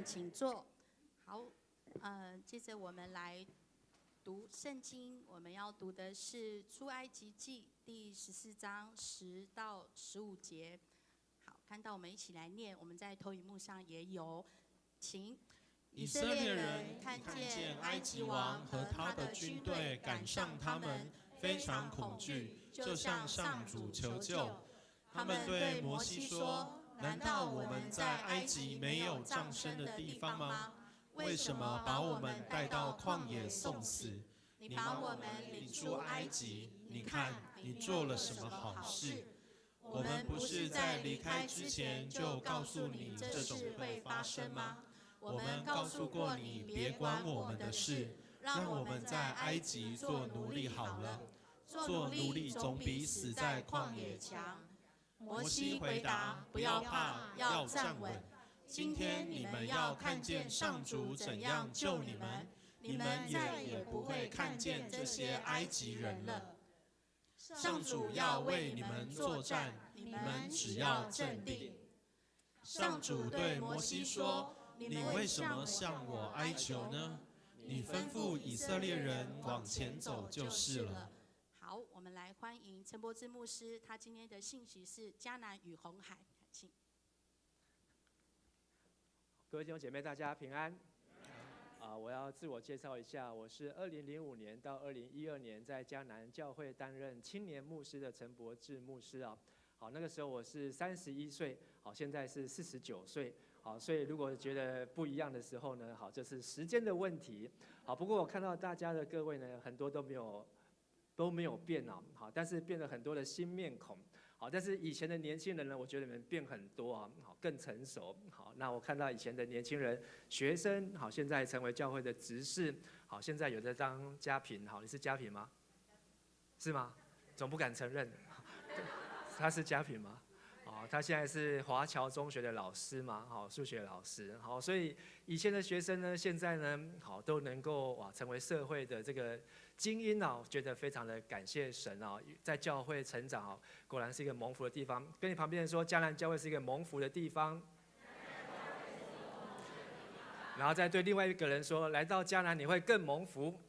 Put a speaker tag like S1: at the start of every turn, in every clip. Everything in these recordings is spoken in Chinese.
S1: 请坐。好，接着我们来读圣经，我们要读的是出埃及记第14章10到15节。好，看到我们一起来念，我们在投影幕上也有，请。
S2: 以色列人看见埃及王和他的军队赶上他们，非常恐惧，就向上主求救。他们对摩西说：“难道我们在埃及没有葬身的地方吗？为什么把我们带到旷野送死？你把我们领出埃及，你看你做了什么好事？我们不是在离开之前就告诉你这事会发生吗？我们告诉过你，别管我们的事，让我们在埃及做奴隶好了。做奴隶总比死在旷野强。”摩西回答：“不要怕，要站稳。今天你们要看见上主怎样救你们，你们再也不会看见这些埃及人了。上主要为你们作战，你们只要镇定。”上主对摩西说：“你为什么向我哀求呢？你吩咐以色列人往前走就是了。”
S1: 好，我们来欢迎陈柏志牧师，他今天的信息是迦南与红海，请。
S3: 各位弟兄姐妹，大家平安。我要自我介绍一下，我是2005年到2012年在迦南教会担任青年牧师的陈柏志牧师啊。好，那个时候我是31岁，好，现在是49岁。好，所以如果觉得不一样的时候呢，好，这是时间的问题。好，不过我看到大家的各位呢，很多都没有变哦，好，但是变了很多的新面孔，好，但是以前的年轻人呢，我觉得你们变很多啊，好，更成熟，好，那我看到以前的年轻人、学生，好，现在成为教会的执事，好，现在有在当家评，好，你是家评吗？是吗？总不敢承认，他是家评吗？他现在是华侨中学的老师嘛，好，数学老师，好，所以以前的学生呢，现在呢，好，都能够成为社会的这个精英啊，觉得非常的感谢神啊，在教会成长啊，果然是一个蒙福的地方。跟你旁边人说，迦南教会是一个蒙福的地方。然后再对另外一个人说，来到迦南你会更蒙福。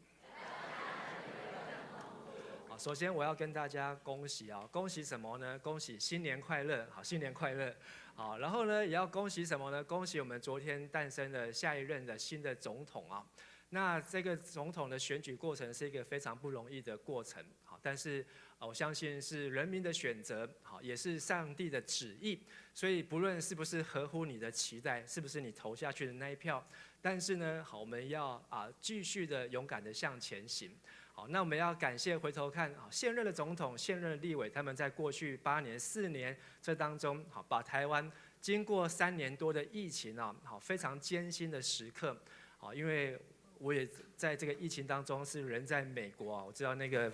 S3: 首先我要跟大家恭喜啊，恭喜什么呢？恭喜新年快乐，好，新年快乐，好，然后呢也要恭喜什么呢？恭喜我们昨天诞生的下一任的新的总统啊。那这个总统的选举过程是一个非常不容易的过程，好，但是我相信是人民的选择，好，也是上帝的旨意，所以不论是不是合乎你的期待，是不是你投下去的那一票，但是呢，好，我们要继续的勇敢的向前行。好，那我们要感谢回头看，现任的总统、现任的立委，他们在过去8年、4年这当中，好，把台湾经过3年多的疫情啊，好，非常艰辛的时刻，好，因为我也在这个疫情当中是人在美国啊，我知道那个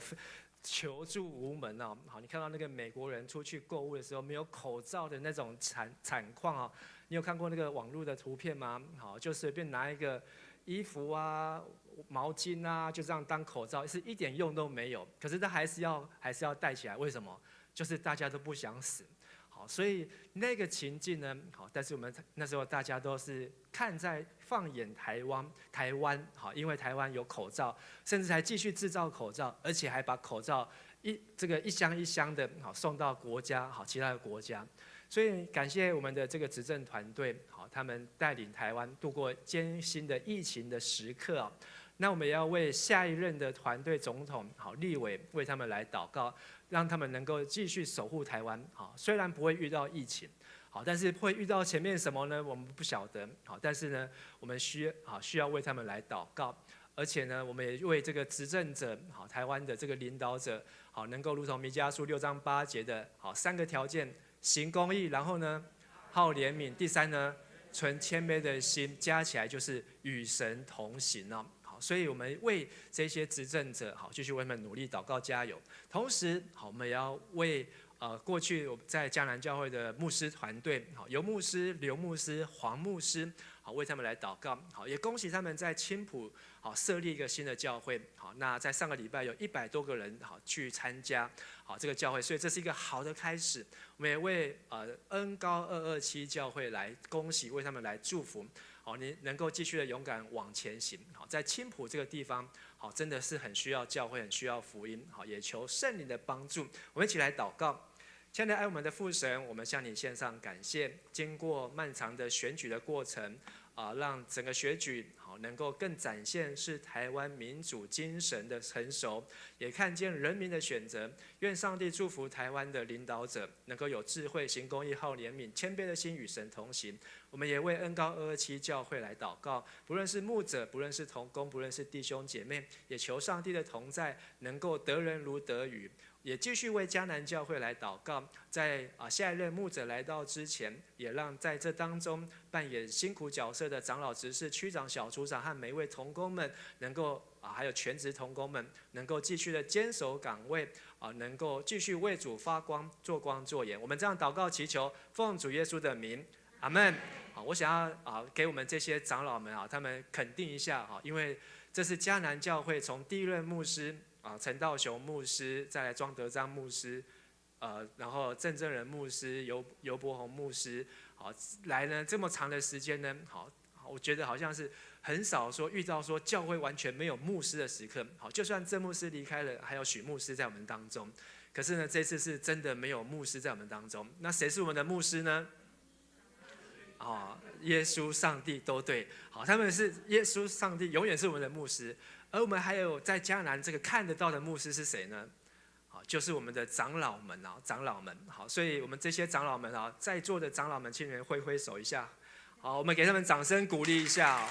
S3: 求助无门啊，好，你看到那个美国人出去购物的时候没有口罩的那种惨况啊，你有看过那个网络的图片吗？好，就随便拿一个衣服啊、毛巾啊，就这样当口罩，是一点用都没有。可是他还是要戴起来，为什么？就是大家都不想死。好，所以那个情境呢，好，但是我们那时候大家都是放眼台湾，好，因为台湾有口罩，甚至还继续制造口罩，而且还把口罩一箱一箱的好送到其他的国家。所以感谢我们的这个执政团队，好，他们带领台湾度过艰辛的疫情的时刻啊。那我们也要为下一任的团队总统、好立委为他们来祷告，让他们能够继续守护台湾。好，虽然不会遇到疫情，好，但是会遇到前面什么呢？我们不晓得。好，但是呢，我们需要为他们来祷告。而且呢，我们也为这个执政者，好，台湾的这个领导者，好，能够如同弥迦书6章8节的，好，3个条件。行公义，然后呢，好怜悯。第3呢，存谦卑的心，加起来就是与神同行哦。好，所以我们为这些执政者，好，继续为他们努力祷告加油。同时，好，我们也要为过去在迦南教会的牧师团队，好，游牧师、刘牧师、黄牧师，好，为他们来祷告。好，也恭喜他们在青埔好设立一个新的教会。好，那在上个礼拜有100多个人好去参加好这个教会，所以这是一个好的开始。我们也为恩高227教会来恭喜，为他们来祝福。好，你能够继续的勇敢往前行。好，在青埔这个地方，好，真的是很需要教会，很需要福音。好，也求圣灵的帮助。我们一起来祷告。亲爱的爱我们的父神，我们向你献上感谢。经过漫长的选举的过程，让整个选举好能够更展现是台湾民主精神的成熟，也看见人民的选择。愿上帝祝福台湾的领导者能够有智慧、行公义、好怜悯、谦卑的心与神同行。我们也为恩膏227教会来祷告，不论是牧者，不论是同工，不论是弟兄姐妹，也求上帝的同在，能够得人如得鱼。也继续为迦南教会来祷告，在下一任牧者来到之前，也让在这当中扮演辛苦角色的长老、执事、区长、小组长和每一位同工们，能够还有全职同工们，能够继续的坚守岗位，能够继续为主发光、做光做盐。我们这样祷告祈求，奉主耶稣的名，阿们。我想要给我们这些长老们他们肯定一下因为这是迦南教会从第一任牧师陈道雄牧师，再来庄德章牧师，然后郑正仁牧师、尤伯宏牧师，来呢这么长的时间呢，我觉得好像是很少说遇到说教会完全没有牧师的时刻。就算郑牧师离开了，还有许牧师在我们当中，可是呢，这次是真的没有牧师在我们当中。那谁是我们的牧师呢？耶稣、上帝都对，他们是耶稣、上帝永远是我们的牧师。而我们还有在迦南这个看得到的牧师是谁呢？就是我们的长老们长老们。所以我们这些长老们在座的长老们，请你们挥挥手一下。好，我们给他们掌声鼓励一下。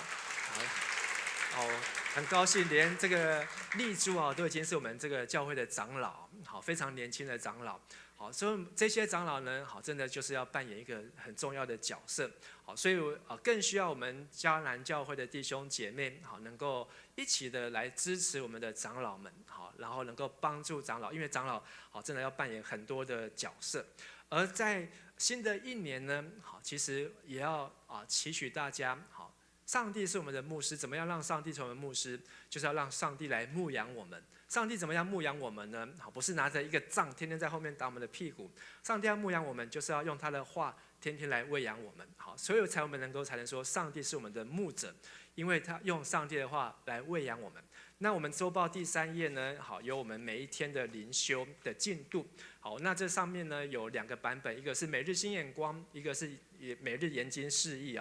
S3: 很高兴，连这个立柱都已经是我们这个教会的长老，非常年轻的长老。所以这些长老呢，真的就是要扮演一个很重要的角色。所以更需要我们迦南教会的弟兄姐妹，能够一起的来支持我们的长老们，然后能够帮助长老，因为长老真的要扮演很多的角色。而在新的一年呢，其实也要期许大家，上帝是我们的牧师，怎么样让上帝成为牧师？就是要让上帝来牧养我们。上帝怎么样牧养我们呢？不是拿着一个杖天天在后面打我们的屁股。上帝要牧养我们，就是要用他的话天天来喂养我们。所以我们才能说上帝是我们的牧者，因为他用上帝的话来喂养我们。那我们周报第3页呢，有我们每一天的灵修的进度。那这上面呢有2个版本，一个是每日新眼光，一个是每日研经释义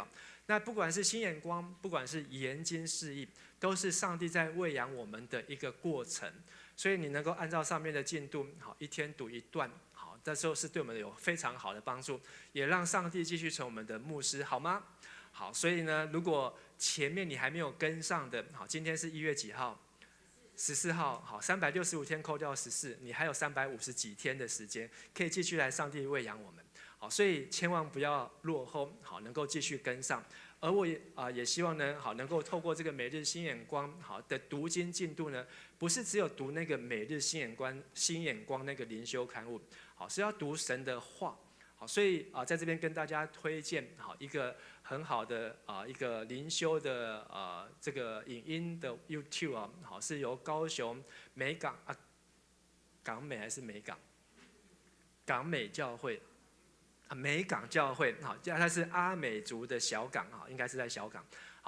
S3: 那不管是新眼光，不管是研经释义，都是上帝在喂养我们的一个过程。所以你能够按照上面的进度，一天读一段，这时候是对我们有非常好的帮助，也让上帝继续成我们的牧师，好吗？好，所以呢，如果前面你还没有跟上的，今天是1月几号？14号，365天扣掉14，你还有350几天的时间，可以继续来上帝喂养我们。所以千万不要落后，能够继续跟上。而我也希望呢，能够透过这个每日新眼光的读经进度呢，不是只有读那个每日新眼光那个灵修刊物，是要读神的话。所以在这边跟大家推荐一个很好的一个灵修的这个影音的 YouTube 是由高雄美港港美还是美港港美教会。美港教会，它是阿美族的小港，应该是在小港。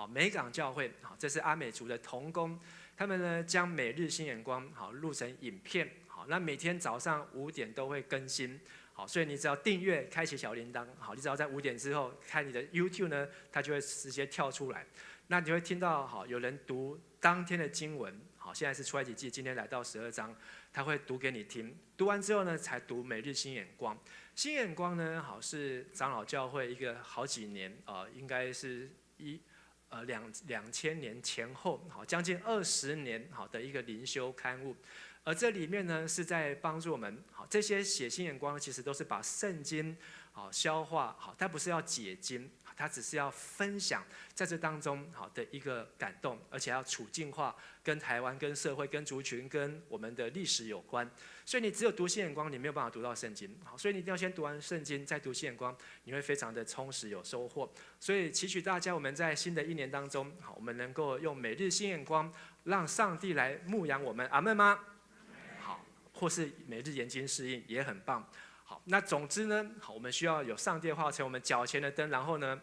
S3: 美港教会，这是阿美族的同工，他们呢将每日新眼光录成影片，那每天早上5点都会更新，所以你只要订阅，开启小铃铛，你只要在5点之后看你的 YouTube 呢，它就会直接跳出来，那你会听到有人读当天的经文，现在是出埃及记，今天来到12章，他会读给你听，读完之后呢，才读每日新眼光。新眼光呢，是长老教会一个好几年，应该是2000年前后，将近20年的一个灵修刊物。而这里面呢，是在帮助我们，这些写新眼光其实都是把圣经消化，它不是要解经，它只是要分享在这当中的一个感动，而且要处境化，跟台湾、跟社会、跟族群、跟我们的历史有关。所以你只有读新眼光，你没有办法读到圣经。所以你一定要先读完圣经，再读新眼光，你会非常的充实有收获。所以期许大家，我们在新的一年当中，我们能够用每日新眼光，让上帝来牧养我们，阿们吗？好，或是每日研经释义也很棒。好，那总之呢，我们需要有上帝的话成为我们脚前的灯，然后呢，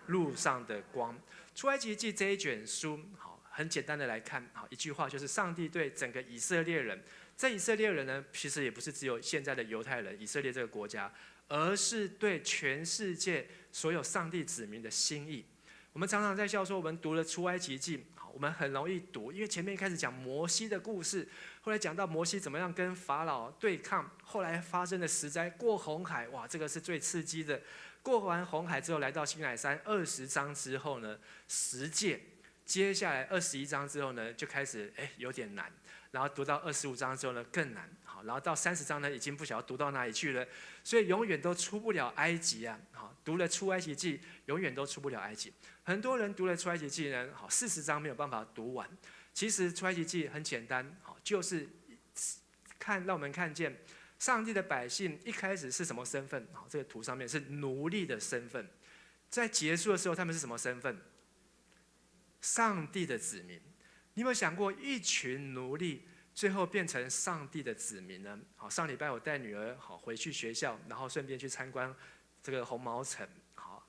S3: 路上的光。出埃及记这一卷书，好，很简单的来看，好，一句话就是上帝对整个以色列人，这以色列人呢，其实也不是只有现在的犹太人，以色列这个国家，而是对全世界所有上帝子民的心意。我们常常在笑说，我们读了出埃及记，我们很容易读，因为前面一开始讲摩西的故事，后来讲到摩西怎么样跟法老对抗，后来发生的十灾，过红海，哇，这个是最刺激的。过完红海之后，来到西乃山20章之后呢，10诫，接下来21章之后呢，就开始有点难，然后读到25章之后呢更难，好，然后到30章呢已经不晓得读到哪里去了，所以永远都出不了埃及啊，好，读了出埃及记，永远都出不了埃及。很多人读了出埃及记呢，好，40章没有办法读完。其实出埃及记很简单，好，就是让我们看见上帝的百姓一开始是什么身份？好，这个图上面是奴隶的身份，在结束的时候他们是什么身份？上帝的子民。你有没有想过，一群奴隶最后变成上帝的子民呢？好，上礼拜我带女儿好回去学校，然后顺便去参观这个红毛城。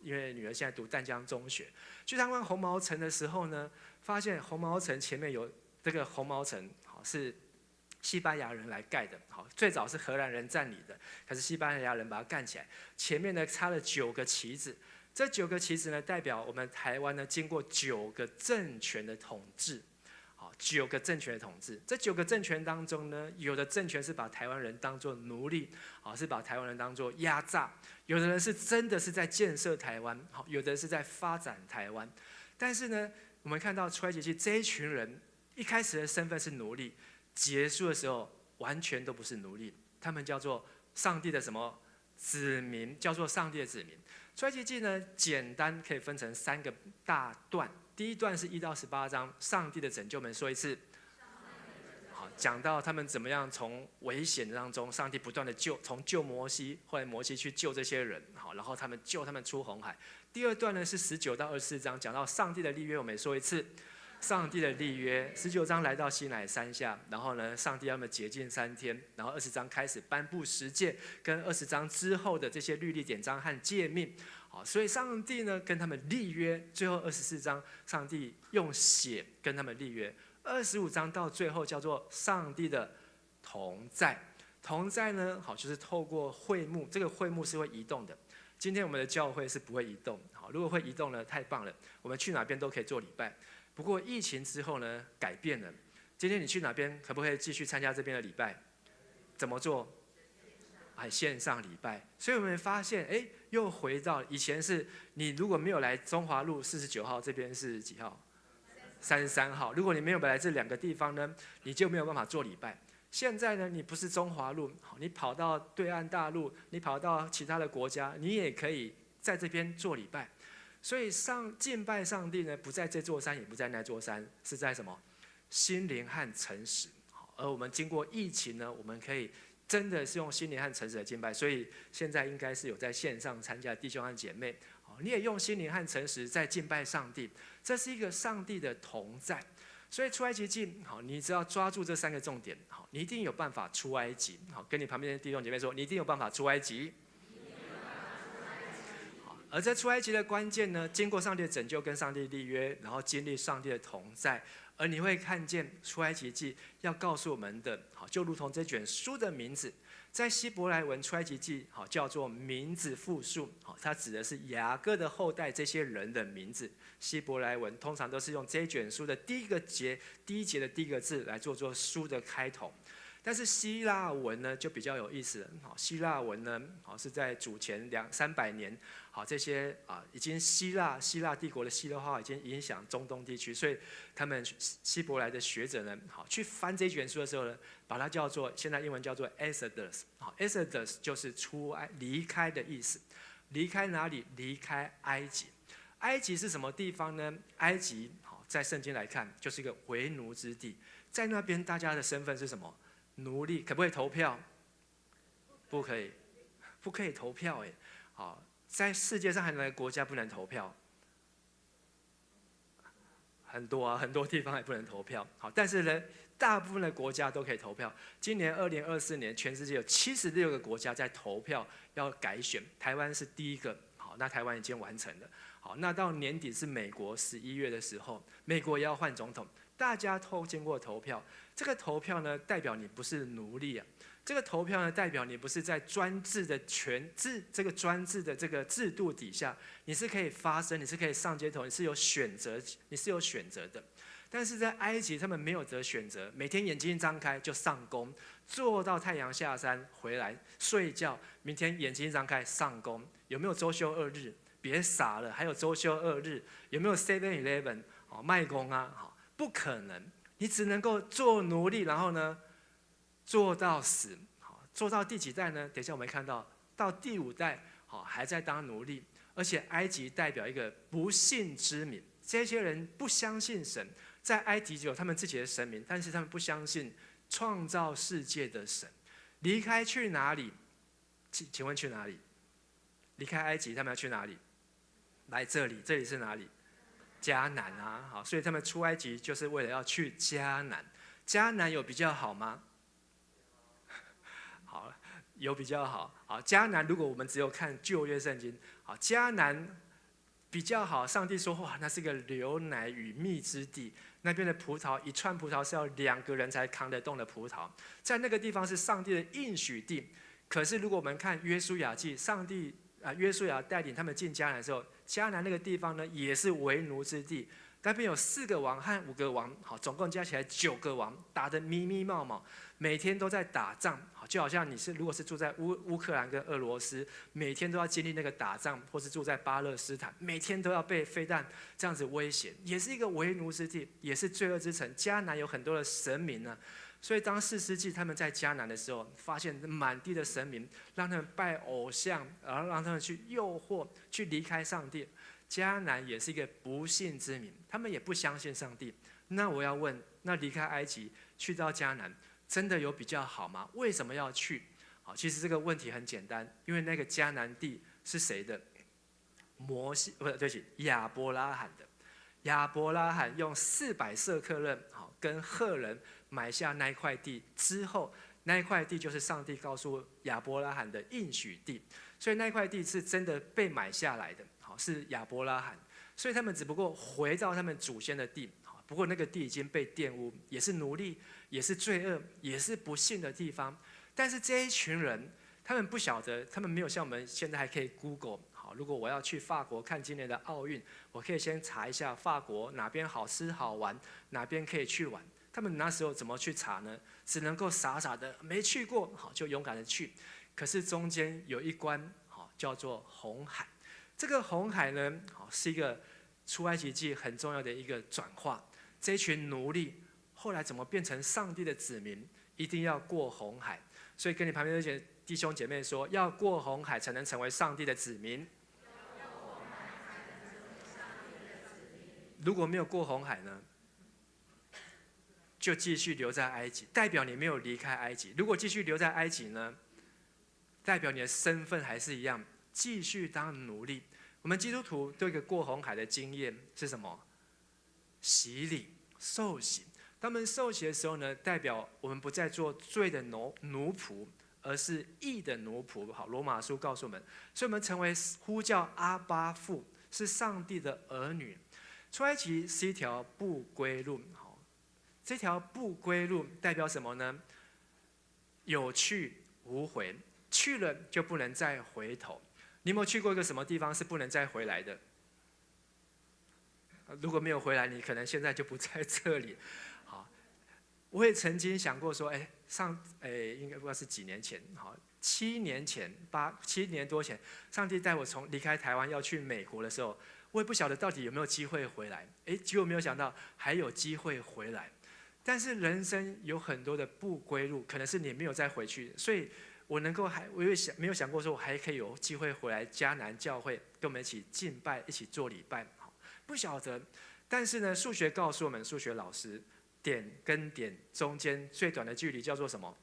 S3: 因为女儿现在读淡江中学，去参观红毛城的时候呢，发现红毛城前面有这个红毛城，好，是西班牙人来盖的，好，最早是荷兰人占领的，可是西班牙人把它盖起来，前面呢插了9个旗子，这9个旗子呢代表我们台湾呢经过9个政权的统治。9个政权的统治，这9个政权当中呢，有的政权是把台湾人当作奴隶，是把台湾人当作压榨；有的人是真的是在建设台湾，有的是在发展台湾。但是呢，我们看到出埃及记这一群人一开始的身份是奴隶，结束的时候完全都不是奴隶，他们叫做上帝的什么子民，叫做上帝的子民。出埃及记呢，简单可以分成3个大段。第一段是1到18章，上帝的拯救。我们说一次，好，讲到他们怎么样从危险当中，上帝不断的从救摩西，后来摩西去救这些人，好，然后救他们出红海。第二段呢是19到24章，讲到上帝的立约。我们也说一次，上帝的立约。19章来到西乃山下，然后呢，上帝要他们洁净3天，然后20章开始颁布10诫，跟20章之后的这些律例典章和诫命。好，所以上帝呢跟他们立约，最后24章上帝用血跟他们立约，25章到最后叫做上帝的同在。同在呢，好，就是透过会幕，这个会幕是会移动的。今天我们的教会是不会移动，好，如果会移动呢，太棒了，我们去哪边都可以做礼拜。不过疫情之后呢，改变了。今天你去哪边，可不可以继续参加这边的礼拜？怎么做？线上礼拜。所以我们发现，又回到以前是，你如果没有来中华路49号，这边是几号？33号。如果你没有来这2个地方呢，你就没有办法做礼拜。现在呢，你不是中华路，你跑到对岸大陆，你跑到其他的国家，你也可以在这边做礼拜。所以敬拜上帝呢，不在这座山，也不在那座山，是在什么？心灵和诚实。而我们经过疫情呢，我们可以真的是用心灵和诚实的敬拜。所以现在应该是有在线上参加的弟兄和姐妹，你也用心灵和诚实在敬拜上帝，这是一个上帝的同在。所以出埃及记，好，你只要抓住这3个重点，好，你一定有办法出埃及。好，跟你旁边的弟兄姐妹说，你一定有办法出埃及。而在出埃及的关键呢，经过上帝的拯救跟上帝立约，然后经历上帝的同在，而你会看见出埃及记要告诉我们的，好，就如同这卷书的名字，在希伯来文出埃及记，好，叫做名字复数，好，它指的是雅各的后代这些人的名字。希伯来文通常都是用这一卷书的第一节的第一个字来做书的开头。但是希腊文呢就比较有意思了，希腊文呢是在主前200-300年，好，这些已经希腊帝国的希腊化已经影响中东地区，所以他们希伯来的学者呢，好，去翻这一卷书的时候呢，把它叫做现在英文叫做 Exodus， 好 ，Exodus 就是离开的意思，离开哪里？离开埃及。埃及是什么地方呢？埃及好，在圣经来看就是一个为奴之地，在那边大家的身份是什么？奴隶。可不可以投票？不可以，不可以投票。好，在世界上还有哪个国家不能投票？很多啊，很多地方还不能投票。好，但是呢，大部分的国家都可以投票。今年2024年，全世界有76个国家在投票要改选，台湾是第一个。好，那台湾已经完成了。好，好，那到年底是美国11月的时候，美国也要换总统，大家都经过投票。这个投票呢，代表你不是奴隶啊。这个投票呢，代表你不是在专制的这个专制的这个制度底下，你是可以发声，你是可以上街头，你是有选择的。但是在埃及，他们没有得选择，每天眼睛一张开就上工，做到太阳下山回来睡觉，明天眼睛一张开上工。有没有周休2日？别傻了，还有周休2日？有没有 7-Eleven 卖工啊？不可能，你只能够做奴隶，然后呢，做到死。做到第几代呢？等一下我们看到第5代，还在当奴隶。而且埃及代表一个不信之民，这些人不相信神，在埃及有他们自己的神明，但是他们不相信创造世界的神。离开去哪里？请问去哪里？离开埃及，他们要去哪里？来这里，这里是哪里？迦南啊，好，所以他们出埃及就是为了要去迦南。迦南有比较好吗？好，有比较好。好，迦南如果我们只有看旧约圣经，好，迦南比较好。上帝说，哇，那是个流奶与蜜之地，那边的葡萄，一串葡萄是要2个人才扛得动的葡萄，在那个地方是上帝的应许地。可是如果我们看约书亚记，约书亚带领他们进迦南的时候，迦南那个地方呢，也是为奴之地。那边有4个王和5个王，好，总共加起来9个王，打得密密冒冒，每天都在打仗。好，就好像如果是住在乌克兰跟俄罗斯，每天都要经历那个打仗，或是住在巴勒斯坦，每天都要被飞弹这样子威胁，也是一个为奴之地，也是罪恶之城。迦南有很多的神明呢。所以当士师记他们在迦南的时候，发现满地的神明，让他们拜偶像，然后让他们去诱惑，去离开上帝。迦南也是一个不信之民，他们也不相信上帝。那我要问，那离开埃及去到迦南，真的有比较好吗？为什么要去？好，其实这个问题很简单，因为那个迦南地是谁的？亚伯拉罕的。亚伯拉罕用400舍客勒，好，跟赫人买下那一块地之后，那一块地就是上帝告诉亚伯拉罕的应许地，所以那一块地是真的被买下来的，好，是亚伯拉罕。所以他们只不过回到他们祖先的地，不过那个地已经被玷污，也是奴隶，也是罪恶，也是不幸的地方。但是这一群人，他们不晓得，他们没有像我们现在还可以 Google。如果我要去法国看今年的奥运，我可以先查一下法国哪边好吃好玩，哪边可以去玩。他们那时候怎么去查呢？只能够傻傻的没去过，好，就勇敢的去。可是中间有一关，好，叫做红海。这个红海呢，好，是一个出埃及记很重要的一个转化。这群奴隶后来怎么变成上帝的子民？一定要过红海。所以跟你旁边那些弟兄姐妹说，要过红海才能成为上帝的子民。如果没有过红海呢，就继续留在埃及，代表你没有离开埃及。如果继续留在埃及呢，代表你的身份还是一样，继续当奴隶。我们基督徒对一个过红海的经验是什么？洗礼、受洗。当我们受洗的时候呢，代表我们不再做罪的奴仆，而是义的奴仆。好，罗马书告诉我们，所以我们成为呼叫阿爸父，是上帝的儿女。出埃及是一条不归路，好，这条不归路代表什么呢？有去无回，去了就不能再回头。你有没有去过一个什么地方是不能再回来的？如果没有回来，你可能现在就不在这里。好，我也曾经想过说，应该不知道是几年前，好，7年多前，上帝带我离开台湾要去美国的时候。我也不晓得到底有没有机会回来，结果没有想到还有机会回来。但是人生有很多的不归路，可能是你没有再回去，所以我也没有想过说我还可以有机会回来迦南教会，跟我们一起敬拜，一起做礼拜。不晓得，但是呢，数学告诉我们，数学老师，点跟点中间最短的距离叫做什么？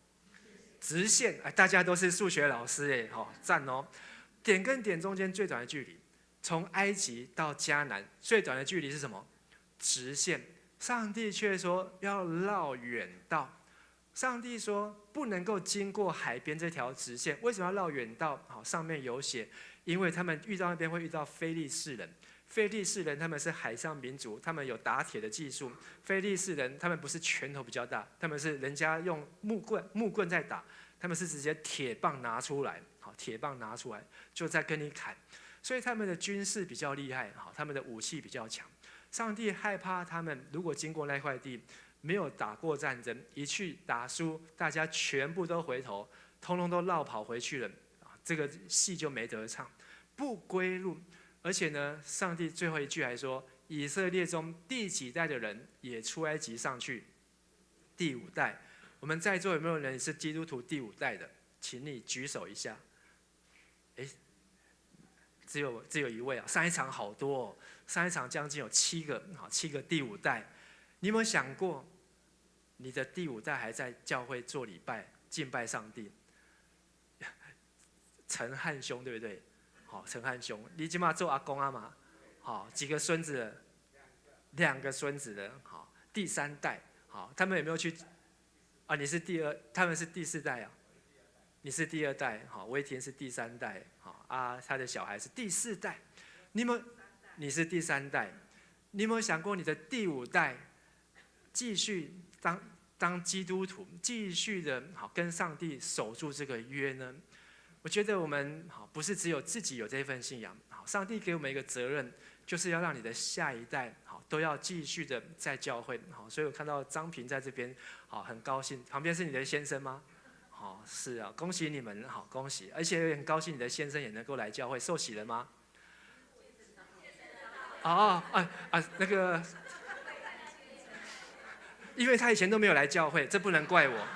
S3: 直线。大家都是数学老师好，赞哦。点跟点中间最短的距离。从埃及到迦南最短的距离是什么？直线。上帝却说要绕远道。上帝说不能够经过海边这条直线。为什么要绕远道？好，上面有写，因为他们遇到那边会遇到非利士人。非利士人他们是海上民族，他们有打铁的技术。非利士人他们不是拳头比较大，他们是人家用木棍在打，他们是直接铁棒拿出来，好，铁棒拿出来就在跟你砍。所以他们的军事比较厉害，好，他们的武器比较强。上帝害怕他们如果经过那块地，没有打过战争，一去打输，大家全部都回头，通通都绕跑回去了，这个戏就没得唱，不归路。而且呢，上帝最后一句还说，以色列中第几代的人也出埃及上去？第5代。我们在座有没有人是基督徒第5代的？请你举手一下。只有一位啊！上一场好多哦，上一场将近有7个，好，7个第5代。你有没有想过，你的第5代还在教会做礼拜、敬拜上帝？陈汉兄对不对？好，陈汉兄，你今嘛做阿公啊嘛？好，几个孙子了？2个孙子了。好，第3代。好，他们有没有去？啊，你是第2，他们是第4代啊。你是第2代，好，威田是第3代，好啊，他的小孩是第4代。你是第3代，你有没有想过你的第5代继续当基督徒，继续的好跟上帝守住这个约呢？我觉得我们好不是只有自己有这份信仰，好，上帝给我们一个责任，就是要让你的下一代好都要继续的在教会，好，所以我看到张平在这边，好，很高兴。旁边是你的先生吗？好，是啊，恭喜你们，好，恭喜，而且也很高兴你的先生也能够来教会，受洗了吗？那个，因为他以前都没有来教会，这不能怪我。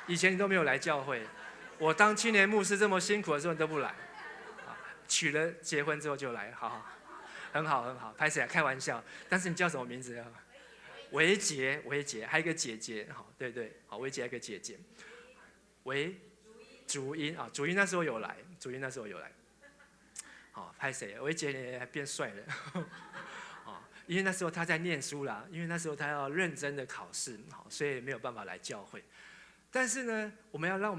S3: 以前你都没有来教会，我当青年牧师这么辛苦的时候你都不来，娶了结婚之后就来，好，很好很好，拍谁啊？开玩笑，但是你叫什么名字啊？维杰，还有一个姐姐，好，对，好，维杰还有一个姐姐。主音啊，主音那时候有来，好，拍谁？维杰也变帅了，因为那时候他在念书啦，因为那时候他要认真的考试，好，所以没有办法来教会。但是呢，我们要让我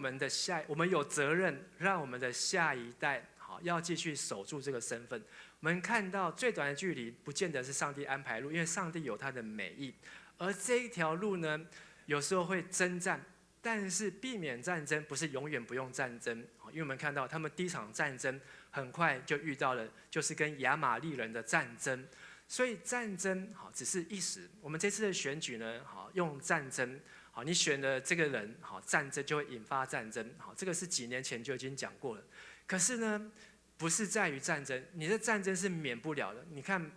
S3: 们有责任让我们的下一代，好，要继续守住这个身份。我们看到最短的距离，不见得是上帝安排路，因为上帝有他的美意，而这一条路呢，有时候会征战。但是避免战争不是永远不用战争，因为我们看到他们第一场战争很快就遇到了，就是跟亚玛力人的战争。所以战争好只是一时。我们这次的选举呢，好用战争，好你选了这个人，好战争就会引发战争，好这个是几年前就已经讲过了。可是呢，不是在于战争，你的战争是免不了的。你看，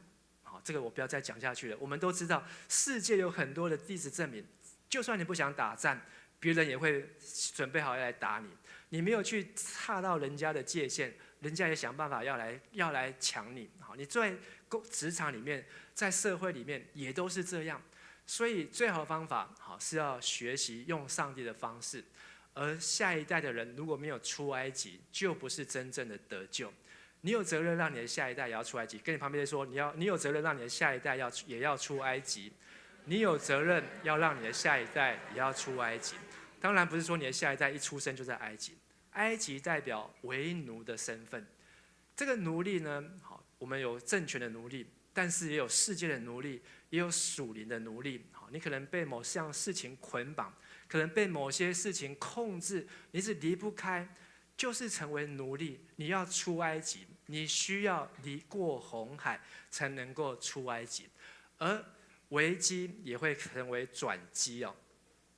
S3: 好这个我不要再讲下去了。我们都知道，世界有很多的例子证明，就算你不想打战，别人也会准备好要来打你，你没有去踏到人家的界限，人家也想办法要来抢你。好，你在职场里面，在社会里面也都是这样。所以最好的方法，好是要学习用上帝的方式。而下一代的人如果没有出埃及，就不是真正的得救。你有责任让你的下一代也要出埃及，跟你旁边说，你有责任让你的下一代也要出埃及。你有责任要让你的下一代也要出埃及。当然不是说你的下一代一出生就在埃及，埃及代表为奴的身份。这个奴隶呢，好，我们有政权的奴隶，但是也有世界的奴隶，也有属灵的奴隶。好，你可能被某项事情捆绑，可能被某些事情控制，你是离不开，就是成为奴隶。你要出埃及，你需要过红海才能够出埃及，而危机也会成为转机哦。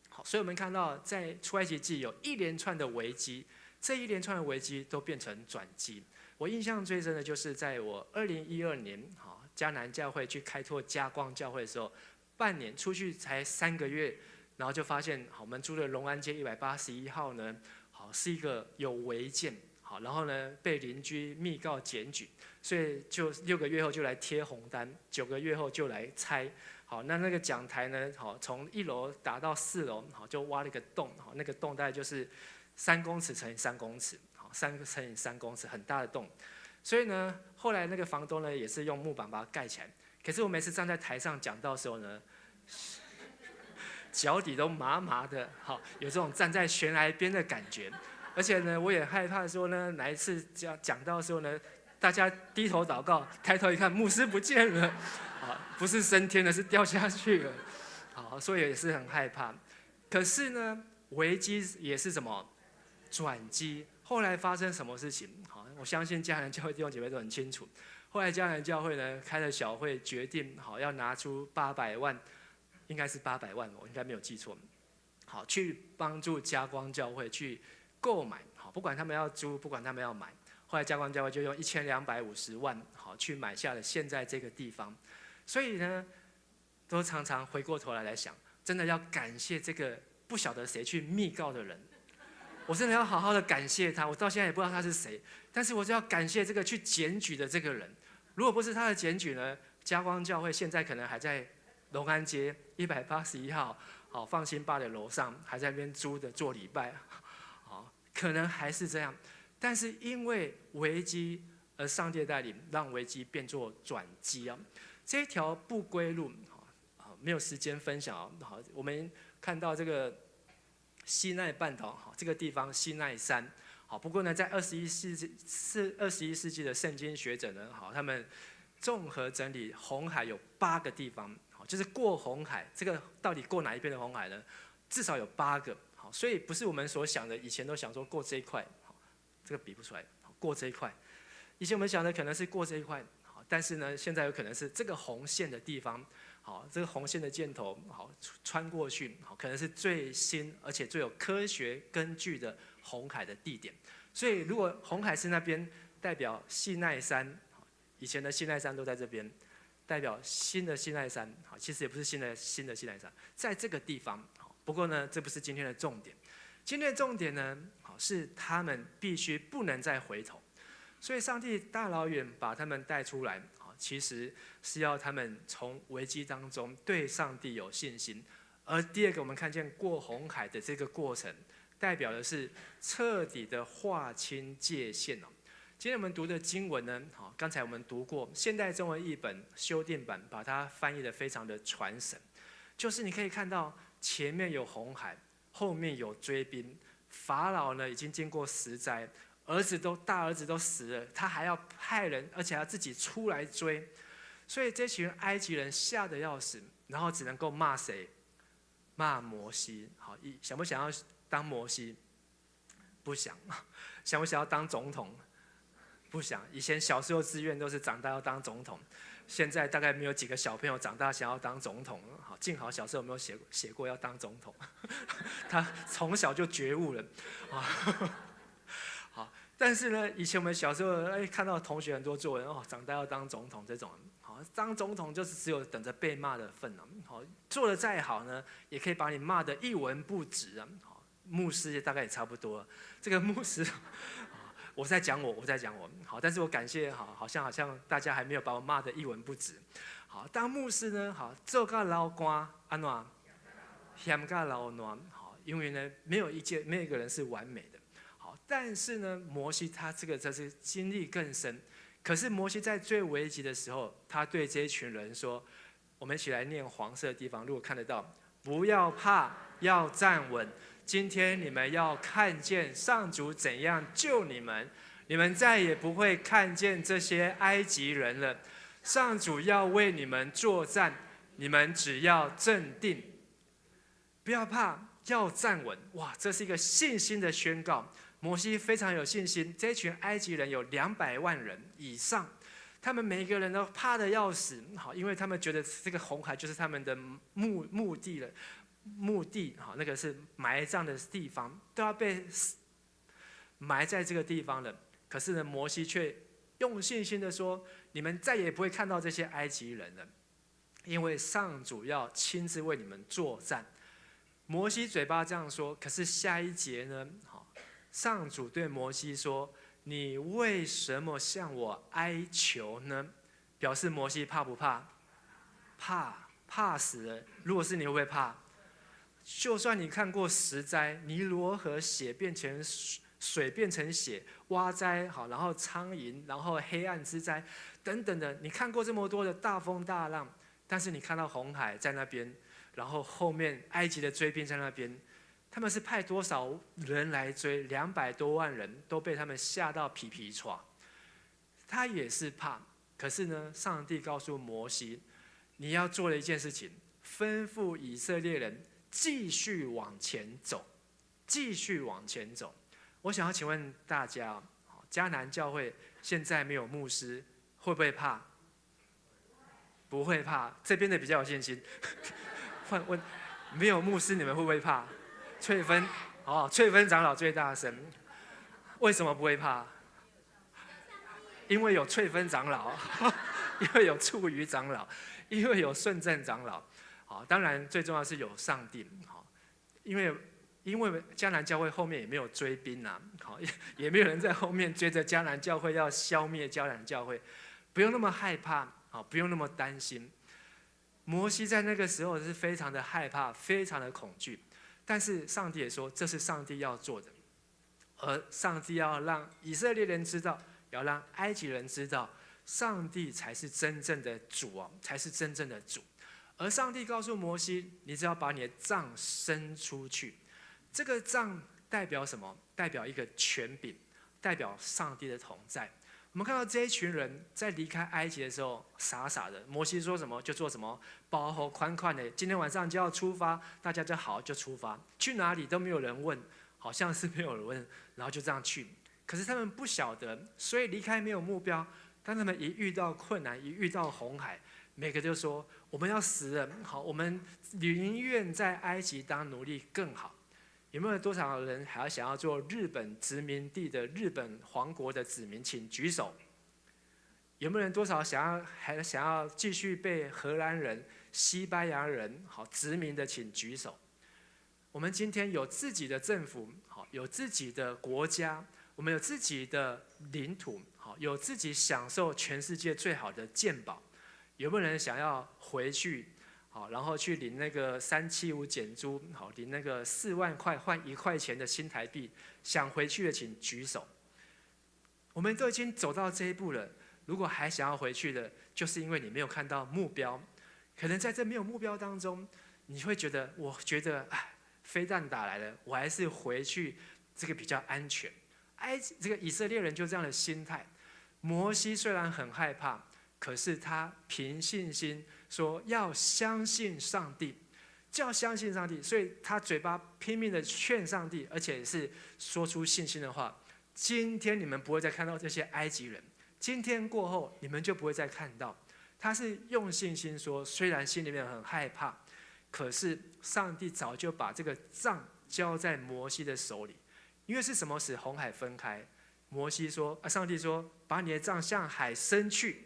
S3: 好，所以我们看到在出埃及记有一连串的危机，这一连串的危机都变成转机。我印象最深的就是在我2012年，好，迦南教会去开拓嘉光教会的时候，半年出去才3个月，然后就发现，好，我们住的龙安街181号呢，好是一个有违建，好，然后呢被邻居密告检举，所以就6个月后就来贴红单，9个月后就来拆。好，那个讲台呢？好，从1楼打到4楼，好，就挖了一个洞，好，那个洞大概就是3公尺乘以3公尺，好，3乘以3公尺，很大的洞。所以呢，后来那个房东呢，也是用木板把它盖起来。可是我每次站在台上讲到的时候呢，脚底都麻麻的，好，有这种站在悬崖边的感觉。而且呢，我也害怕说呢，哪一次讲到的时候呢，大家低头祷告，抬头一看，牧师不见了，不是升天了，是掉下去了，所以也是很害怕。可是呢，危机也是什么转机？后来发生什么事情？我相信嘉南教会弟兄姐妹都很清楚。后来嘉南教会呢开了小会，决定要拿出800万，应该是800万，我应该没有记错。去帮助嘉光教会去购买，不管他们要租，不管他们要买。后来嘉光教会就用1250万，去买下了现在这个地方。所以呢，都常常回过头来想，真的要感谢这个不晓得谁去密告的人。我真的要好好的感谢他，我到现在也不知道他是谁，但是我就要感谢这个去检举的这个人。如果不是他的检举呢，嘉光教会现在可能还在龙安街181号，放心吧的楼上，还在那边租的做礼拜，可能还是这样。但是因为危机而上帝的带领，让危机变作转机啊！这条不归路，没有时间分享啊。我们看到这个西奈半岛，这个地方西奈山。不过呢，在21世纪的圣经学者呢，他们综合整理红海有8个地方，就是过红海，这个到底过哪一边的红海呢？至少有8个。所以不是我们所想的，以前都想说过这一块，这个比不出来，过这一块。以前我们想的可能是过这一块，但是呢，现在有可能是这个红线的地方，这个红线的箭头，穿过去，可能是最新而且最有科学根据的红海的地点。所以如果红海是那边，代表西奈山，以前的西奈山都在这边，代表新的西奈山，其实也不是新的西奈山，在这个地方。不过呢，这不是今天的重点。今天的重点呢，是他们必须不能再回头。所以上帝大老远把他们带出来，其实是要他们从危机当中对上帝有信心。而第二个，我们看见过红海的这个过程，代表的是彻底的划清界限。今天我们读的经文呢，刚才我们读过现代中文译本修订版，把它翻译得非常的传神。就是你可以看到前面有红海，后面有追兵，法老呢已经经过10灾，大儿子都死了，他还要派人，而且要自己出来追，所以这群埃及人吓得要死，然后只能够骂谁？骂摩西。想不想要当摩西？不想。想不想要当总统？不想。以前小时候志愿都是长大要当总统，现在大概没有几个小朋友长大想要当总统。幸好小时候没有写过要当总统，他从小就觉悟了。但是呢，以前我们小时候看到同学很多作文，长大要当总统这种，当总统就是只有等着被骂的份了。做得再好呢，也可以把你骂得一文不值啊。牧师大概也差不多，这个牧师，我在讲我，但是我感谢好像大家还没有把我骂得一文不值。当牧师呢，做到老官安怎，嫌到老难，因为呢，没有一个人是完美的。但是呢，摩西他这是经历更深。可是摩西在最危急的时候，他对这一群人说：“我们一起来念黄色的地方，如果看得到，不要怕，要站稳。今天你们要看见上主怎样救你们，你们再也不会看见这些埃及人了。上主要为你们作战，你们只要镇定，不要怕，要站稳。”哇，这是一个信心的宣告。摩西非常有信心，这群埃及人有200万人以上，他们每一个人都怕得要死，因为他们觉得这个红海就是他们的目的了，那个是埋葬的地方，都要被埋在这个地方了。可是呢，摩西却用信心的说：“你们再也不会看到这些埃及人了，因为上主要亲自为你们作战。”摩西嘴巴这样说，可是下一节呢？上主对摩西说：“你为什么向我哀求呢？”表示摩西怕不怕？怕死了。如果是你，会不会怕？就算你看过10灾，尼罗河血变成水变成血，蛙灾好，然后苍蝇，然后黑暗之灾等等的，你看过这么多的大风大浪，但是你看到红海在那边，然后后面埃及的追兵在那边。他们是派多少人来追？200多万人都被他们吓到皮皮唰。他也是怕。可是呢，上帝告诉摩西，你要做的一件事情，吩咐以色列人继续往前走，继续往前走。我想要请问大家，迦南教会现在没有牧师，会不会怕？不会怕，这边的比较有信心。换问，没有牧师，你们会不会怕？翠芬长老最大声，为什么不会怕？因为有翠芬长老，因为有处于长老，因为有顺正长老。好，当然最重要是有上帝。好，因为迦南教会后面也没有追兵啊，好，也没有人在后面追着迦南教会要消灭迦南教会，不用那么害怕，好，不用那么担心。摩西在那个时候是非常的害怕，非常的恐惧，但是上帝也说这是上帝要做的，而上帝要让以色列人知道，要让埃及人知道，上帝才是真正的主哦，才是真正的主。而上帝告诉摩西，你只要把你的杖伸出去。这个杖代表什么？代表一个权柄，代表上帝的同在。我们看到这一群人在离开埃及的时候，傻傻的，摩西说什么就做什么，包袱宽宽的，今天晚上就要出发，大家就好就出发，去哪里都没有人问，好像是没有人问，然后就这样去。可是他们不晓得，所以离开没有目标。当他们一遇到困难，一遇到红海，每个就说我们要死了，好，我们宁愿在埃及当奴隶更好。有没有多少人还要想要做日本殖民地的日本皇国的子民？请举手。有没有人多少还想要继续被荷兰人、西班牙人好殖民的？请举手。我们今天有自己的政府，好，有自己的国家，我们有自己的领土，好，有自己享受全世界最好的健保。有没有人想要回去？好，然后去领那个375减租，好，领那个4万块换1块钱的新台币，想回去的请举手。我们都已经走到这一步了，如果还想要回去的，就是因为你没有看到目标。可能在这没有目标当中，你会觉得，飞弹打来了，我还是回去，这个比较安全。这个以色列人就这样的心态。摩西虽然很害怕，可是他凭信心说要相信上帝，就要相信上帝，所以他嘴巴拼命的劝上帝，而且是说出信心的话。今天你们不会再看到这些埃及人，今天过后你们就不会再看到。他是用信心说，虽然心里面很害怕，可是上帝早就把这个杖交在摩西的手里。因为是什么使红海分开？摩西说，上帝说，把你的杖向海伸去，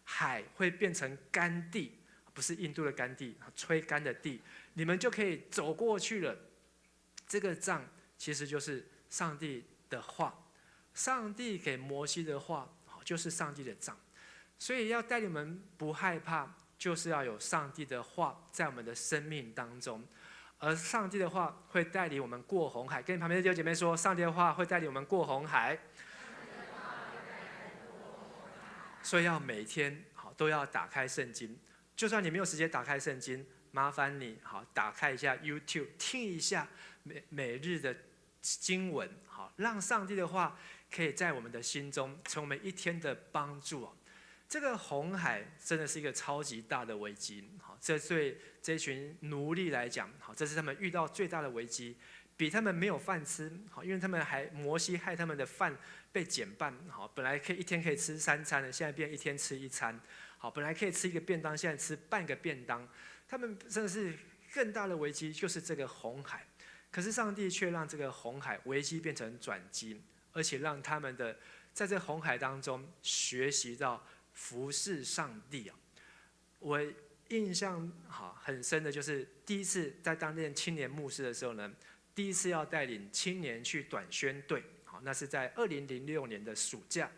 S3: 海会变成干地，不是印度的干地，吹干的地，你们就可以走过去了。这个杖其实就是上帝的话，上帝给摩西的话，就是上帝的杖。所以要带你们不害怕，就是要有上帝的话在我们的生命当中。而上帝的话会带领我们过红海，跟你旁边的弟兄姐妹说，上帝的话会带领我们过红海。所以要每天都要打开圣经，就算你没有时间打开圣经，麻烦你打开一下 YouTube， 听一下每日的经文，让上帝的话可以在我们的心中成为我们一天的帮助。这个红海真的是一个超级大的危机，这对这群奴隶来讲，这是他们遇到最大的危机，比他们没有饭吃，因为他们摩西害他们的饭被减半，本来一天可以吃3餐的，现在变1天吃1餐，本来可以吃一个便当，现在吃半个便当，他们真的是更大的危机，就是这个红海。可是上帝却让这个红海危机变成转机，而且让他们在这红海当中学习到服侍上帝。我印象很深的就是第一次在担任青年牧师的时候呢，第一次要带领青年去短宣队，那是在2006年的暑假。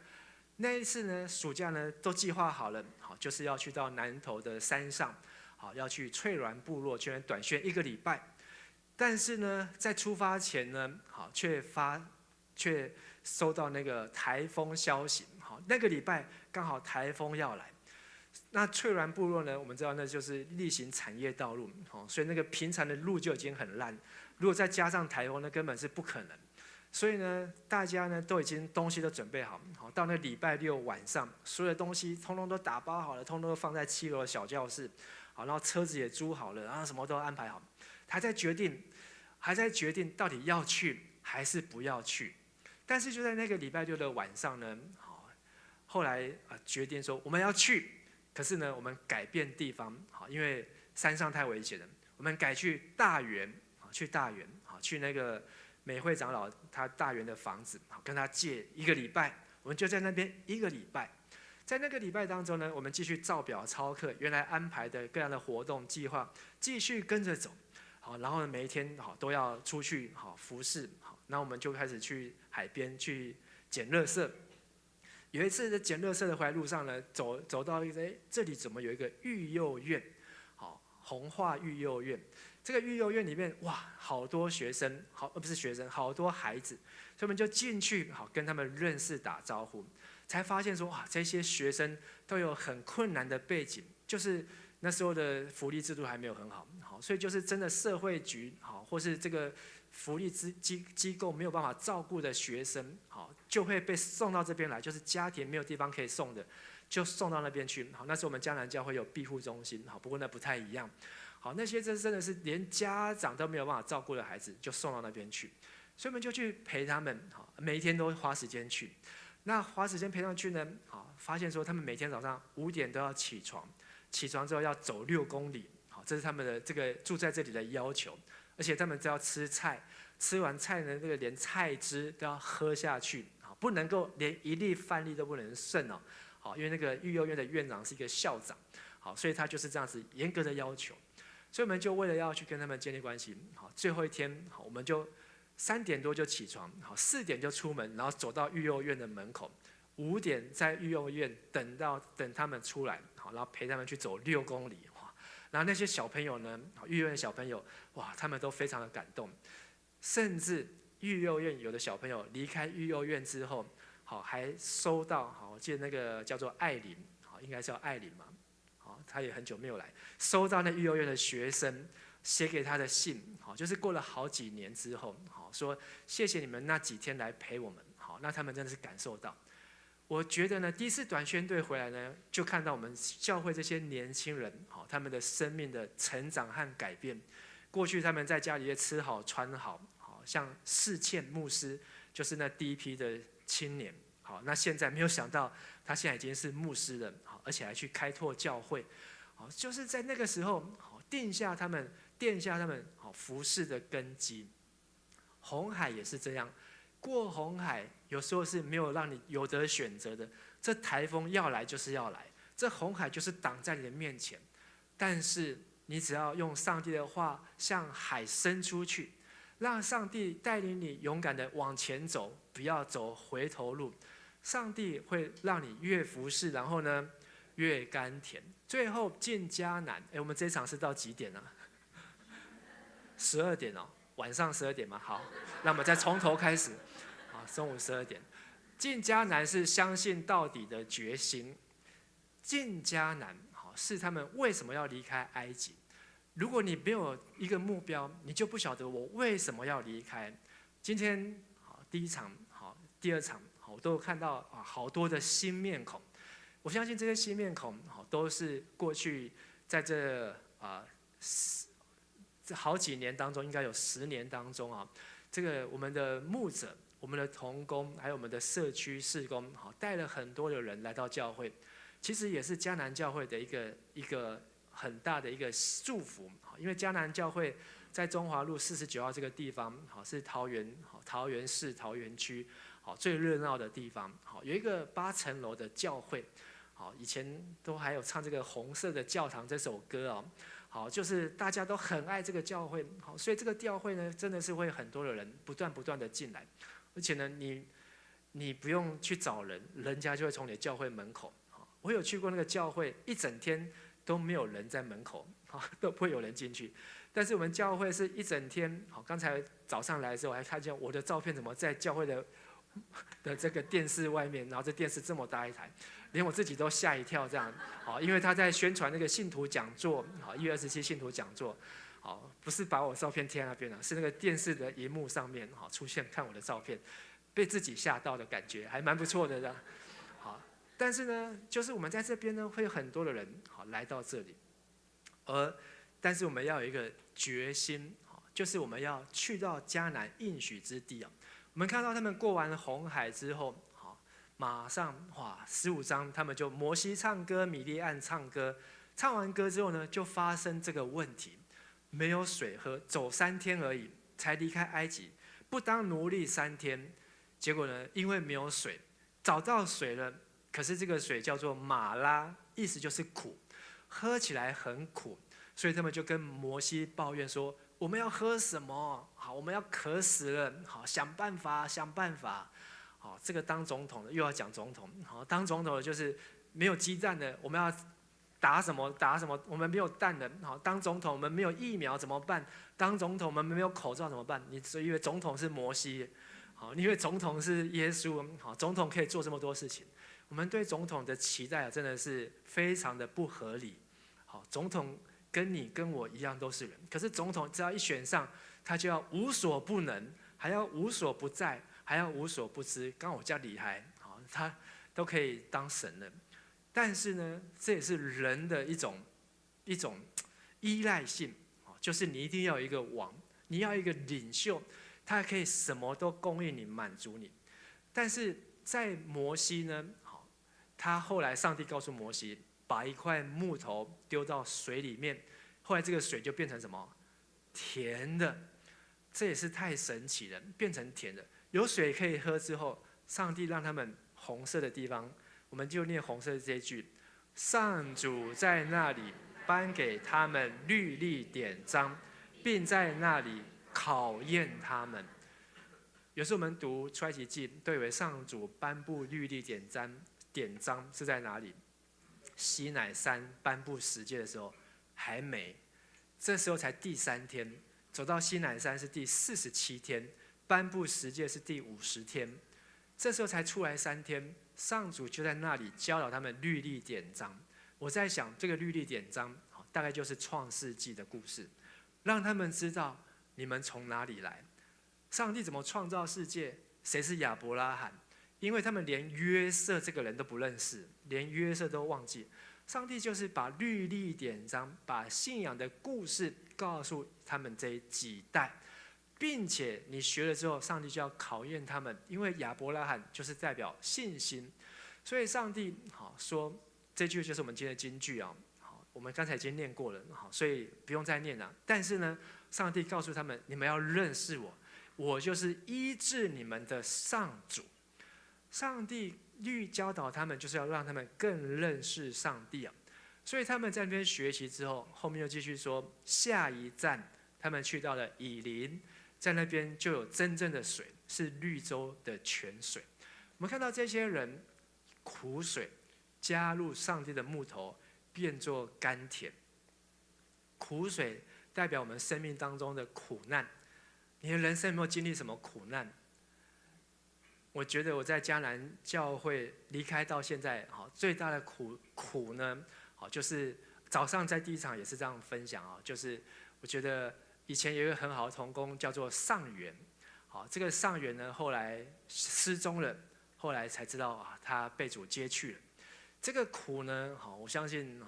S3: 那一次呢，暑假呢都计划好了，就是要去到南投的山上，要去翠峦部落去短宣1个礼拜。但是呢，在出发前呢，却收到那个台风消息，那个礼拜刚好台风要来。那翠峦部落呢，我们知道那就是例行产业道路，所以那个平常的路就已经很烂，如果再加上台风，那根本是不可能。所以呢，大家呢都已经东西都准备好，好到那礼拜六晚上，所有的东西通通都打包好了，通通都放在7楼的小教室，好，然后车子也租好了，然后什么都安排好，还在决定到底要去还是不要去。但是就在那个礼拜六的晚上呢，好，后来决定说我们要去，可是呢我们改变地方，好，因为山上太危险了，我们改去大园，去那个美惠长老他大园的房子，跟他借1个礼拜，我们就在那边1个礼拜。在那个礼拜当中呢，我们继续照表操课，原来安排的各样的活动计划继续跟着走。好，然后呢每一天好都要出去好服侍，好，那我们就开始去海边去捡垃圾。有一次捡垃圾的回来路上呢，走到一个这里怎么有一个育幼院，好，弘化育幼院。这个育幼院里面哇，好多学生，不是学生，好多孩子，所以我们就进去好跟他们认识打招呼，才发现说哇，这些学生都有很困难的背景，就是那时候的福利制度还没有很好，好，所以就是真的社会局好，或是这个福利机构没有办法照顾的学生，好，就会被送到这边来，就是家庭没有地方可以送的，就送到那边去。好，那时候我们迦南教会有庇护中心，好，不过那不太一样。好，那些真的是连家长都没有办法照顾的孩子，就送到那边去，所以我们就去陪他们，好，每一天都花时间去。那花时间陪他们去呢，好，发现说他们每天早上5点都要起床，起床之后要走6公里，好，这是他们的这个住在这里的要求，而且他们都要吃菜，吃完菜呢，这个连菜汁都要喝下去，好，不能够连1粒饭粒都不能剩哦，好，因为那个育幼院的院长是一个校长，好，所以他就是这样子严格的要求。所以我们就为了要去跟他们建立关系，好，最后一天，好，我们就3点多就起床，好，4点就出门，然后走到育幼院的门口，5点在育幼院等他们出来，好，然后陪他们去走6公里，哇！然后那些小朋友呢，育幼院的小朋友，哇，他们都非常的感动，甚至育幼院有的小朋友离开育幼院之后，好，还收到，好，我记得那个叫做艾琳，好，应该叫艾琳嘛。他也很久没有来，收到那育幼院的学生写给他的信，好，就是过了好几年之后，好，说谢谢你们那几天来陪我们，好，那他们真的是感受到。我觉得呢，第一次短宣队回来呢，就看到我们教会这些年轻人，好，他们的生命的成长和改变。过去他们在家里也吃好穿好，好像世倩牧师就是那第一批的青年，好，那现在没有想到他现在已经是牧师了，好，而且还去开拓教会，好，就是在那个时候，好，奠下他们好服事的根基。红海也是这样，过红海有时候是没有让你有得选择的，这台风要来就是要来，这红海就是挡在你的面前，但是你只要用上帝的话向海伸出去，让上帝带领你勇敢的往前走，不要走回头路。上帝会让你越服侍，然后呢越甘甜，最后进迦南。我们这一场是到几点啊？12点哦，晚上12点吗？好，那我们再从头开始。好，中午12点，进迦南是相信到底的决心。进迦南，好，是他们为什么要离开埃及。如果你没有一个目标，你就不晓得我为什么要离开。今天好，第一场好，第2场。我都看到好多的新面孔，我相信这些新面孔都是过去在这好几年当中，应该有10年当中啊，这个我们的牧者、我们的同工，还有我们的社区事工，带了很多的人来到教会，其实也是迦南教会的一个很大的一个祝福，因为迦南教会在中华路49号这个地方，是桃园市桃园区。最热闹的地方，有一个8层楼的教会，以前都还有唱这个《红色的教堂》这首歌哦，好，就是大家都很爱这个教会，好，所以这个教会呢，真的是会很多的人不断的进来，而且呢，你不用去找人，人家就会从你的教会门口，我有去过那个教会，一整天都没有人在门口，都不会有人进去，但是我们教会是一整天，好，刚才早上来的时候，我还看见我的照片怎么在教会的这个电视外面，然后这电视这么大一台，连我自己都吓一跳这样，好，因为他在宣传那个信徒讲座，好，1月27信徒讲座，好，不是把我照片贴在那边是那个电视的荧幕上面好出现看我的照片，被自己吓到的感觉，还蛮不错的这样。好，但是呢，就是我们在这边呢，会有很多的人好来到这里，但是我们要有一个决心，就是我们要去到迦南应许之地啊。我们看到他们过完红海之后，马上15章他们就摩西唱歌，米利暗唱歌，唱完歌之后呢，就发生这个问题，没有水喝，走3天而已才离开埃及，不当奴隶3天，结果呢，因为没有水，找到水了，可是这个水叫做马拉，意思就是苦，喝起来很苦，所以他们就跟摩西抱怨说：我们要喝什么？好，我们要渴死了，好，想办法，想办法。好，这个当总统的又要讲总统，好，当总统的就是没有鸡蛋的，我们要打什么打什么，我们没有蛋的，好，当总统我们没有疫苗怎么办？当总统我们没有口罩怎么办？你以为总统是摩西，好，你以为总统是耶稣，好，总统可以做这么多事情？我们对总统的期待真的是非常的不合理。好，总统跟你跟我一样都是人，可是总统只要一选上，他就要无所不能，还要无所不在，还要无所不知。刚我叫厉害，好，他都可以当神了。但是呢，这也是人的一种依赖性，就是你一定要有一个王，你要一个领袖，他可以什么都供应你，满足你。但是在摩西呢，他后来上帝告诉摩西，把一块木头丢到水里面，后来这个水就变成什么？甜的。这也是太神奇了，变成甜的。有水可以喝之后，上帝让他们红色的地方，我们就念红色的这一句：上主在那里颁给他们律例典章，并在那里考验他们。有时候我们读出埃及记，都以为上主颁布律例典章是在哪里？西乃山颁布十诫的时候还没，这时候才第3天，走到西乃山是第47天，颁布十诫是第50天，这时候才出来3天，上主就在那里教导他们律例典章。我在想，这个律例典章大概就是创世纪的故事，让他们知道你们从哪里来，上帝怎么创造世界，谁是亚伯拉罕。因为他们连约瑟这个人都不认识，连约瑟都忘记，上帝就是把律例典章，把信仰的故事告诉他们这几代，并且你学了之后，上帝就要考验他们，因为亚伯拉罕就是代表信心，所以上帝说这句就是我们今天的金句啊，我们刚才已经念过了，所以不用再念了。但是呢，上帝告诉他们，你们要认识我，我就是医治你们的上主。上帝教导他们，就是要让他们更认识上帝啊。所以他们在那边学习之后，后面又继续说，下一站他们去到了以琳，在那边就有真正的水，是绿洲的泉水。我们看到这些人苦水加入上帝的木头，变作甘甜。苦水代表我们生命当中的苦难。你的人生有没有经历什么苦难？我觉得我在迦南教会离开到现在，最大的苦呢，就是早上在第一场也是这样分享啊，就是我觉得以前有一个很好的同工叫做上元，这个上元呢后来失踪了，后来才知道他被主接去了。这个苦呢，我相信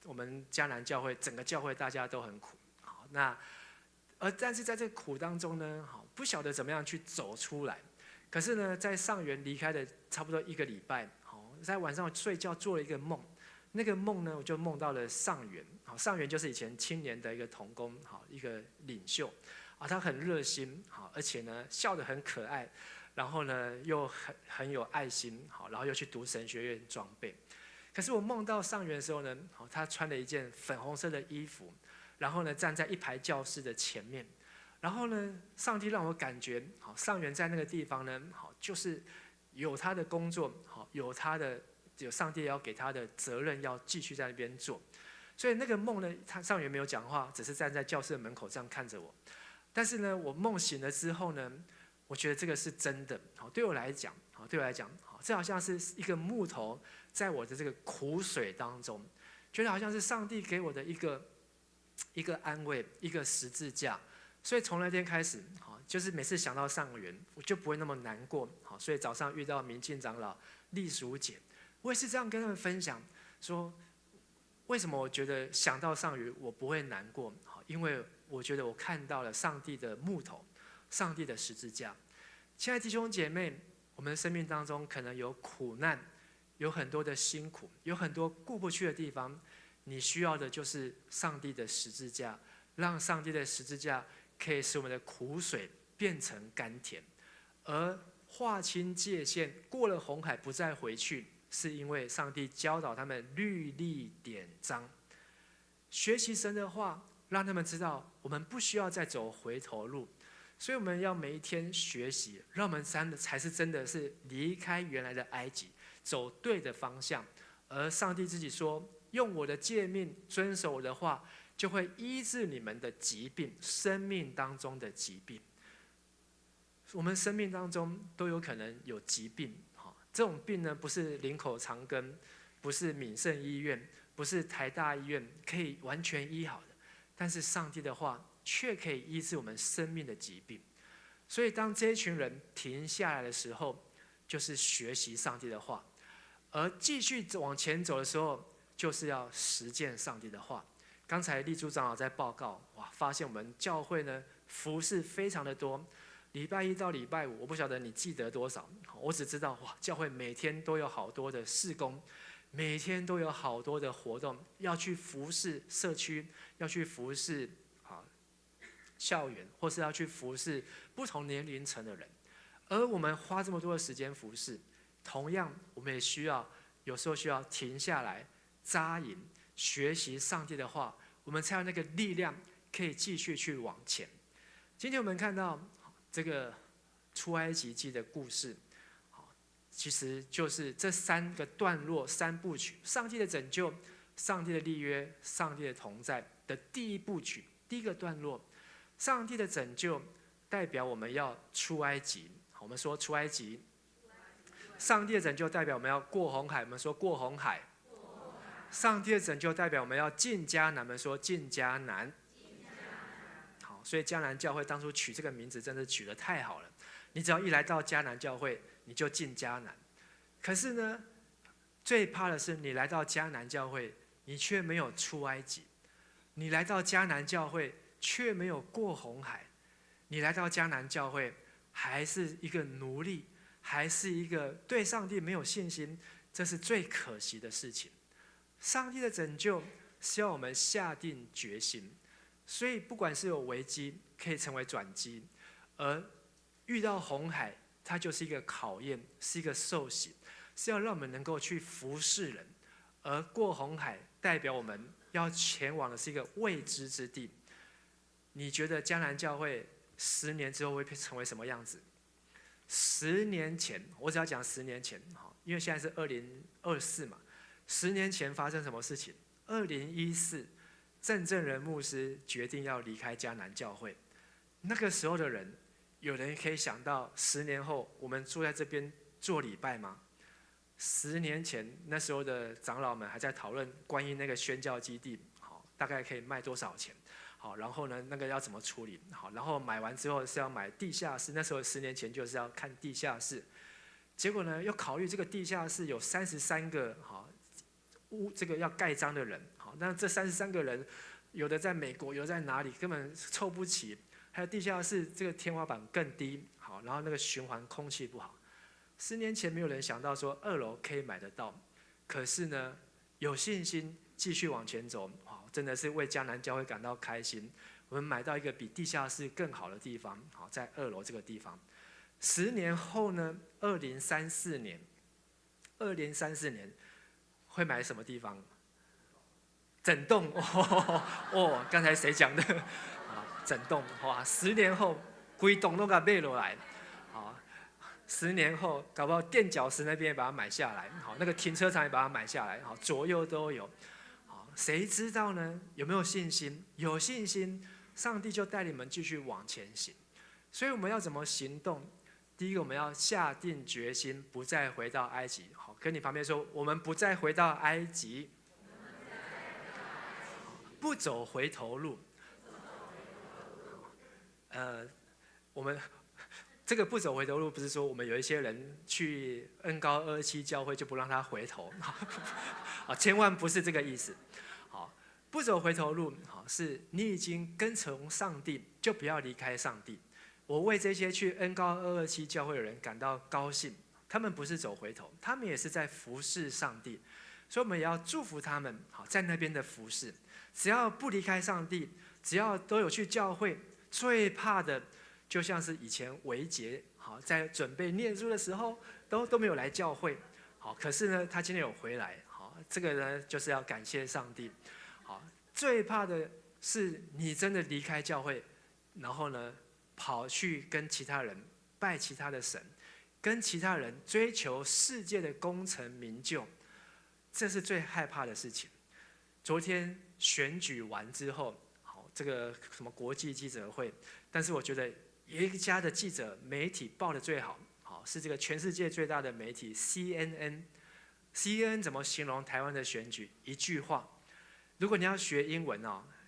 S3: 我们迦南教会整个教会大家都很苦，但是在这个苦当中呢，不晓得怎么样去走出来。可是呢，在上元离开的差不多1个礼拜，在晚上睡觉做了一个梦，那个梦呢，我就梦到了上元。上元就是以前青年的一个同工，一个领袖，他很热心，而且呢笑得很可爱，然后呢又很有爱心，然后又去读神学院装备。可是我梦到上元的时候呢，他穿了一件粉红色的衣服，然后呢站在一排教室的前面。然后呢，上帝让我感觉，上元在那个地方呢，就是有他的工作，有上帝要给他的责任，要继续在那边做。所以那个梦呢，上元没有讲话，只是站在教室的门口这样看着我。但是呢，我梦醒了之后呢，我觉得这个是真的。对我来讲，这好像是一个木头，在我的这个苦水当中，觉得好像是上帝给我的一个一个安慰，一个十字架。所以从那天开始，就是每次想到上元，我就不会那么难过。所以早上遇到明镜长老、丽淑姐，我也是这样跟他们分享，说为什么我觉得想到上元我不会难过？因为我觉得我看到了上帝的木头，上帝的十字架。亲爱的弟兄姐妹，我们的生命当中可能有苦难，有很多的辛苦，有很多过不去的地方，你需要的就是上帝的十字架，让上帝的十字架可以使我们的苦水变成甘甜，而划清界限，过了红海不再回去，是因为上帝教导他们律例典章，学习神的话，让他们知道我们不需要再走回头路。所以我们要每一天学习，让我们才是真的是离开原来的埃及，走对的方向。而上帝自己说，用我的诫命，遵守我的话，就会医治你们的疾病，生命当中的疾病。我们生命当中都有可能有疾病，这种病呢，不是林口长庚，不是敏盛医院，不是台大医院可以完全医好的，但是上帝的话却可以医治我们生命的疾病。所以当这一群人停下来的时候，就是学习上帝的话，而继续往前走的时候，就是要实践上帝的话。刚才立柱长老在报告，发现我们教会呢服事非常的多，礼拜一到礼拜五，我不晓得你记得多少，我只知道教会每天都有好多的事工，每天都有好多的活动，要去服事社区，要去服事校园，或是要去服事不同年龄层的人。而我们花这么多的时间服事，同样我们也有时候需要停下来扎营，学习上帝的话，我们才有那个力量可以继续去往前。今天我们看到这个出埃及记的故事，其实就是这3个段落3部曲，上帝的拯救、上帝的立约、上帝的同在的第一部曲。第一个段落，上帝的拯救代表我们要出埃及，我们说出埃及；上帝的拯救代表我们要过红海，我们说过红海；上帝的拯救代表我们要进迦南，我们说进迦南。好，所以迦南教会当初取这个名字真的取得太好了，你只要一来到迦南教会，你就进迦南。可是呢，最怕的是你来到迦南教会，你却没有出埃及；你来到迦南教会，却没有过红海；你来到迦南教会，还是一个奴隶，还是一个对上帝没有信心，这是最可惜的事情。上帝的拯救是要我们下定决心，所以不管是有危机，可以成为转机；而遇到红海，它就是一个考验，是一个受洗，是要让我们能够去服侍人。而过红海代表我们要前往的是一个未知之地。你觉得迦南教会10年之后会成为什么样子？10年前，我只要讲10年前，因为现在是2024嘛，10年前发生什么事情？2014，郑正仁牧师决定要离开迦南教会。那个时候的人，有人可以想到10年后我们坐在这边做礼拜吗？10年前，那时候的长老们还在讨论关于那个宣教基地，大概可以卖多少钱？好，然后呢，那个要怎么处理？好，然后买完之后是要买地下室，那时候10年前就是要看地下室。结果呢，又考虑这个地下室有33个这个要盖章的人，好，那这33个人，有的在美国，有的在哪里，根本凑不齐。还有地下室这个天花板更低，好，然后那个循环空气不好。10年前没有人想到说2楼可以买得到，可是呢，有信心继续往前走，真的是为迦南教会感到开心。我们买到一个比地下室更好的地方，好，在2楼这个地方。10年后呢，2034年会买什么地方？整栋哦，刚才谁讲的？整栋哇！10年后，规栋都给买落来，好，10年后搞不好垫脚石那边也把它买下来，好，那个停车场也把它买下来，好，左右都有，好，谁知道呢？有没有信心？有信心，上帝就带你们继续往前行。所以我们要怎么行动？第一个，我们要下定决心，不再回到埃及。好，跟你旁边说，我们不再回到埃及。不走回头路。我们这个不走回头路，不是说我们有一些人去恩高227教会就不让他回头，千万不是这个意思。好，不走回头路，是你已经跟从上帝，就不要离开上帝。我为这些去恩高227教会的人感到高兴，他们不是走回头，他们也是在服侍上帝，所以我们也要祝福他们，在那边的服侍。只要不离开上帝，只要都有去教会，最怕的就像是以前维杰，在准备念书的时候都没有来教会，可是呢他今天有回来，这个呢就是要感谢上帝。最怕的是你真的离开教会，然后呢跑去跟其他人拜其他的神，跟其他人追求世界的功成名就，这是最害怕的事情。昨天选举完之后，这个什么国际记者会，但是我觉得有一家的记者媒体报的最好，是这个全世界最大的媒体 CNN。CNN 怎么形容台湾的选举？一句话。如果你要学英文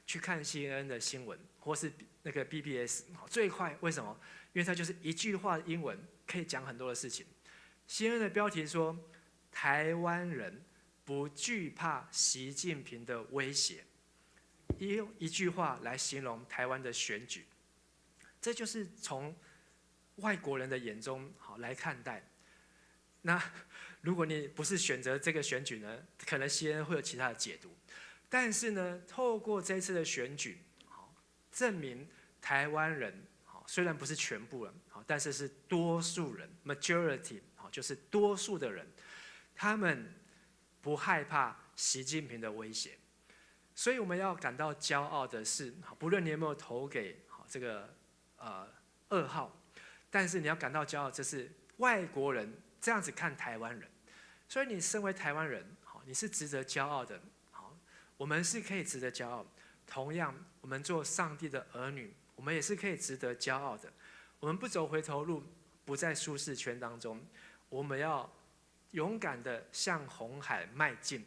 S3: 去看 CNN 的新闻，或是那个 BBS 最快。为什么？因为它就是一句话的英文可以讲很多的事情。CNN 的标题说，台湾人不惧怕习近平的威胁，用一句话来形容台湾的选举。这就是从外国人的眼中来看待。那如果你不是选择这个选举呢，可能 CNN 会有其他的解读。但是呢，透过这次的选举，证明台湾人虽然不是全部人，但是是多数人 ，majority 就是多数的人，他们不害怕习近平的威胁。所以我们要感到骄傲的是，不论你有没有投给这个2号，但是你要感到骄傲，这是外国人这样子看台湾人。所以你身为台湾人，你是值得骄傲的。我们是可以值得骄傲。同样，我们做上帝的儿女，我们也是可以值得骄傲的。我们不走回头路，不在舒适圈当中，我们要勇敢的向红海迈进。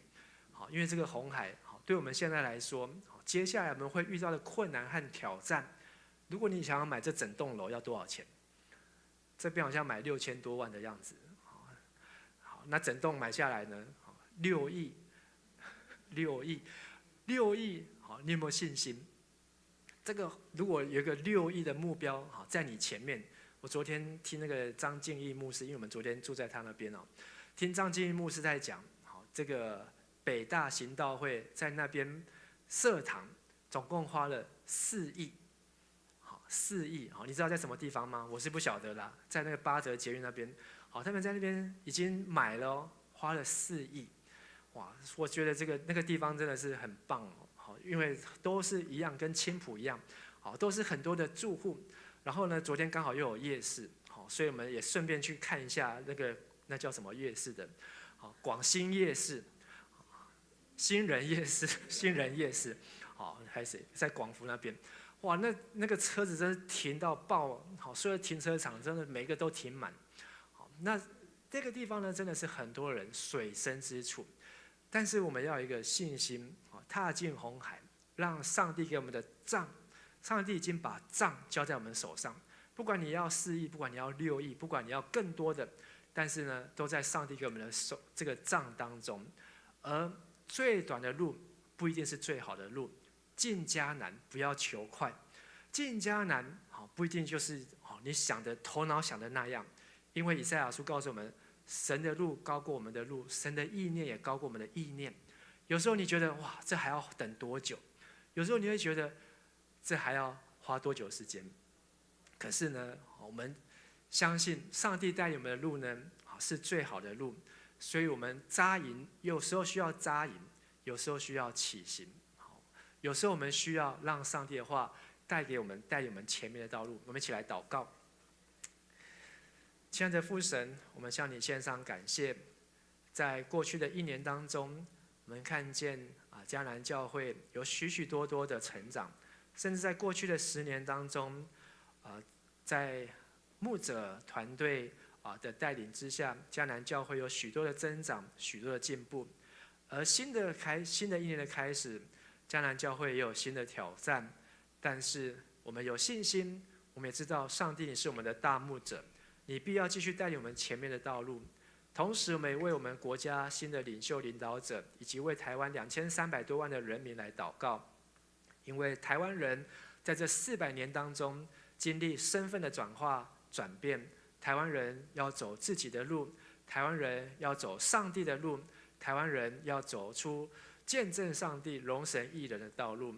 S3: 因为这个红海，对我们现在来说，接下来我们会遇到的困难和挑战。如果你想要买这整栋楼，要多少钱？这边好像买6000多万的样子。好，那整栋买下来呢？6亿。好，你有没有信心？这个如果有一个6亿的目标在你前面，我昨天听那个张敬义牧师，因为我们昨天住在他那边听张敬义牧师在讲，这个北大行道会在那边设堂，总共花了4亿，4亿，你知道在什么地方吗？我是不晓得啦，在那个八德捷运那边，他们在那边已经买了花了4亿。哇，我觉得那个地方真的是很棒因为都是一样，跟青埔一样，都是很多的住户。然后呢，昨天刚好又有夜市，所以我们也顺便去看一下那叫什么夜市的，广兴夜市，新人夜市，还是在广福那边。哇，那个车子真是停到爆，所有停车场真的每个都停满。那这个地方呢，真的是很多人水深之处。但是我们要有一个信心，踏进红海，让上帝给我们的账，上帝已经把账交在我们手上。不管你要4亿，不管你要6亿，不管你要更多的，但是呢，都在上帝给我们的这个账当中。而最短的路不一定是最好的路，进迦南不要求快，进迦南不一定就是你头脑想的那样，因为以赛亚书告诉我们，神的路高过我们的路，神的意念也高过我们的意念。有时候你觉得哇，这还要等多久？有时候你会觉得这还要花多久时间？可是呢，我们相信上帝带领我们的路呢，是最好的路。所以我们扎营，有时候需要扎营，有时候需要起行。有时候我们需要让上帝的话带领我们前面的道路。我们一起来祷告。亲爱的父神，我们向你献上感谢。在过去的1年当中，我们看见迦南教会有许许多多的成长，甚至在过去的10年当中，在牧者团队的带领之下，迦南教会有许多的增长，许多的进步。而新的1年的开始，迦南教会也有新的挑战，但是我们有信心，我们也知道上帝你是我们的大牧者，你必要继续带领我们前面的道路。同时，我们也为我们国家新的领袖领导者，以及为台湾2300多万的人民来祷告，因为台湾人在这400年当中经历身份的转化转变，台湾人要走自己的路，台湾人要走上帝的路，台湾人要走出见证上帝荣神益人的道路。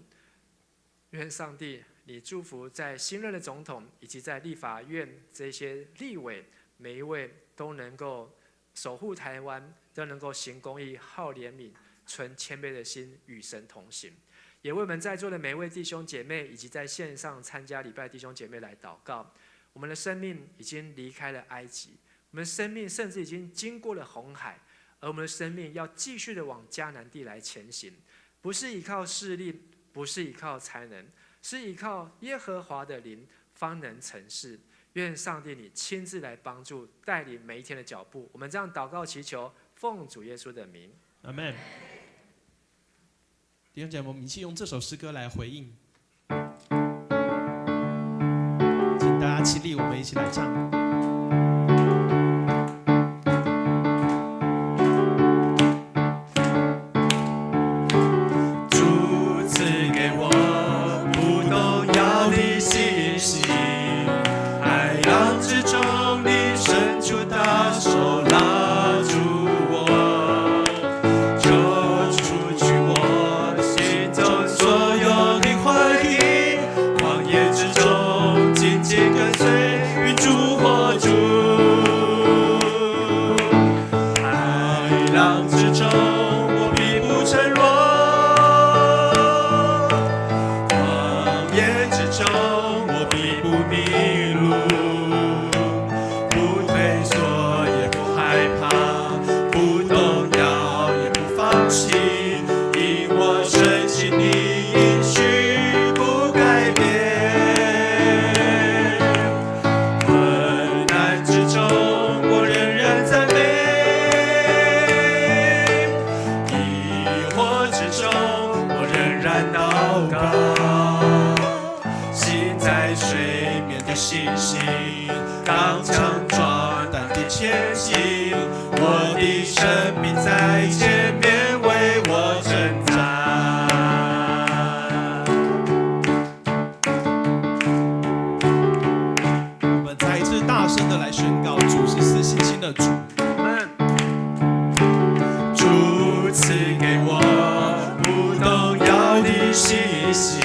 S3: 愿上帝你祝福在新任的总统以及在立法院这些立委，每一位都能够守护台湾，都能够行公义、好怜悯、存谦卑的心，与神同行。也为我们在座的每一位弟兄姐妹，以及在线上参加礼拜弟兄姐妹来祷告。我们的生命已经离开了埃及，我们的生命甚至已经经过了红海，而我们的生命要继续的往迦南地来前行，不是依靠势力，不是依靠才能，是依靠耶和华的灵方能成事。愿上帝你亲自来帮助带领每一天的脚步。我们这样祷告祈求，奉主耶稣的名，
S2: 阿们。弟兄姐妹，我们一起用这首诗歌来回应，请大家起立，我们一起来唱。
S4: 主赐给我不动摇的信心，海浪之中你伸出大手拉住我，救出去我心中所有的怀疑，旷野之中紧紧跟随，与主活主。海浪之中我必不沉沦，旷野之中我必不迷路，不退缩也不害怕，不动摇也不放弃，因我深信你应许不改变。困难之中我仍然赞美，疑惑之中我仍然祷告，心在水面的信心，刚强壮胆地前行，我的生命在前面为我征战。
S2: 我们再一次大声的来宣告，主是赐信心的主。
S4: 主赐给我不动摇的信心，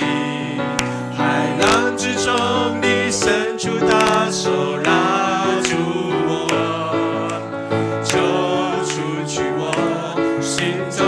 S4: 海浪之中你伸出大手拉住我，救出去我心中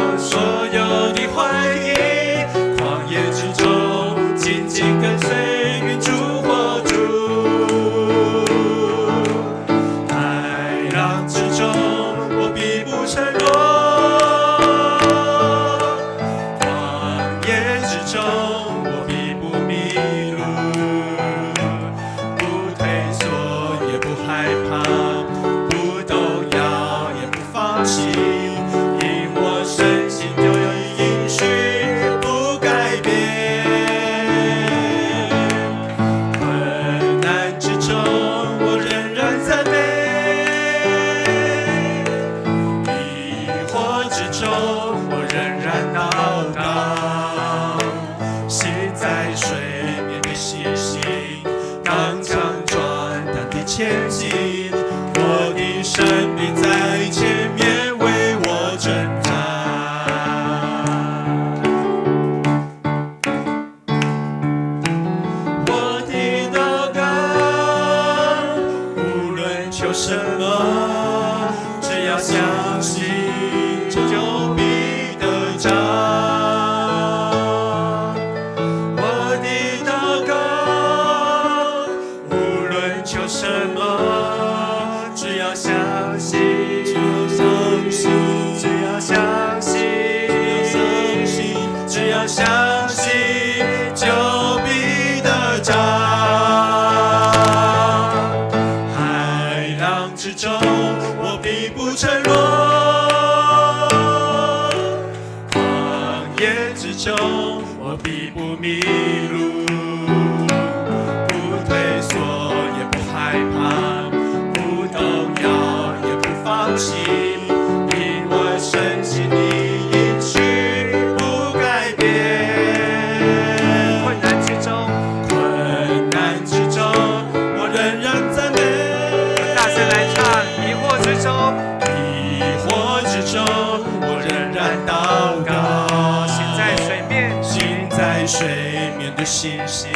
S4: 信心，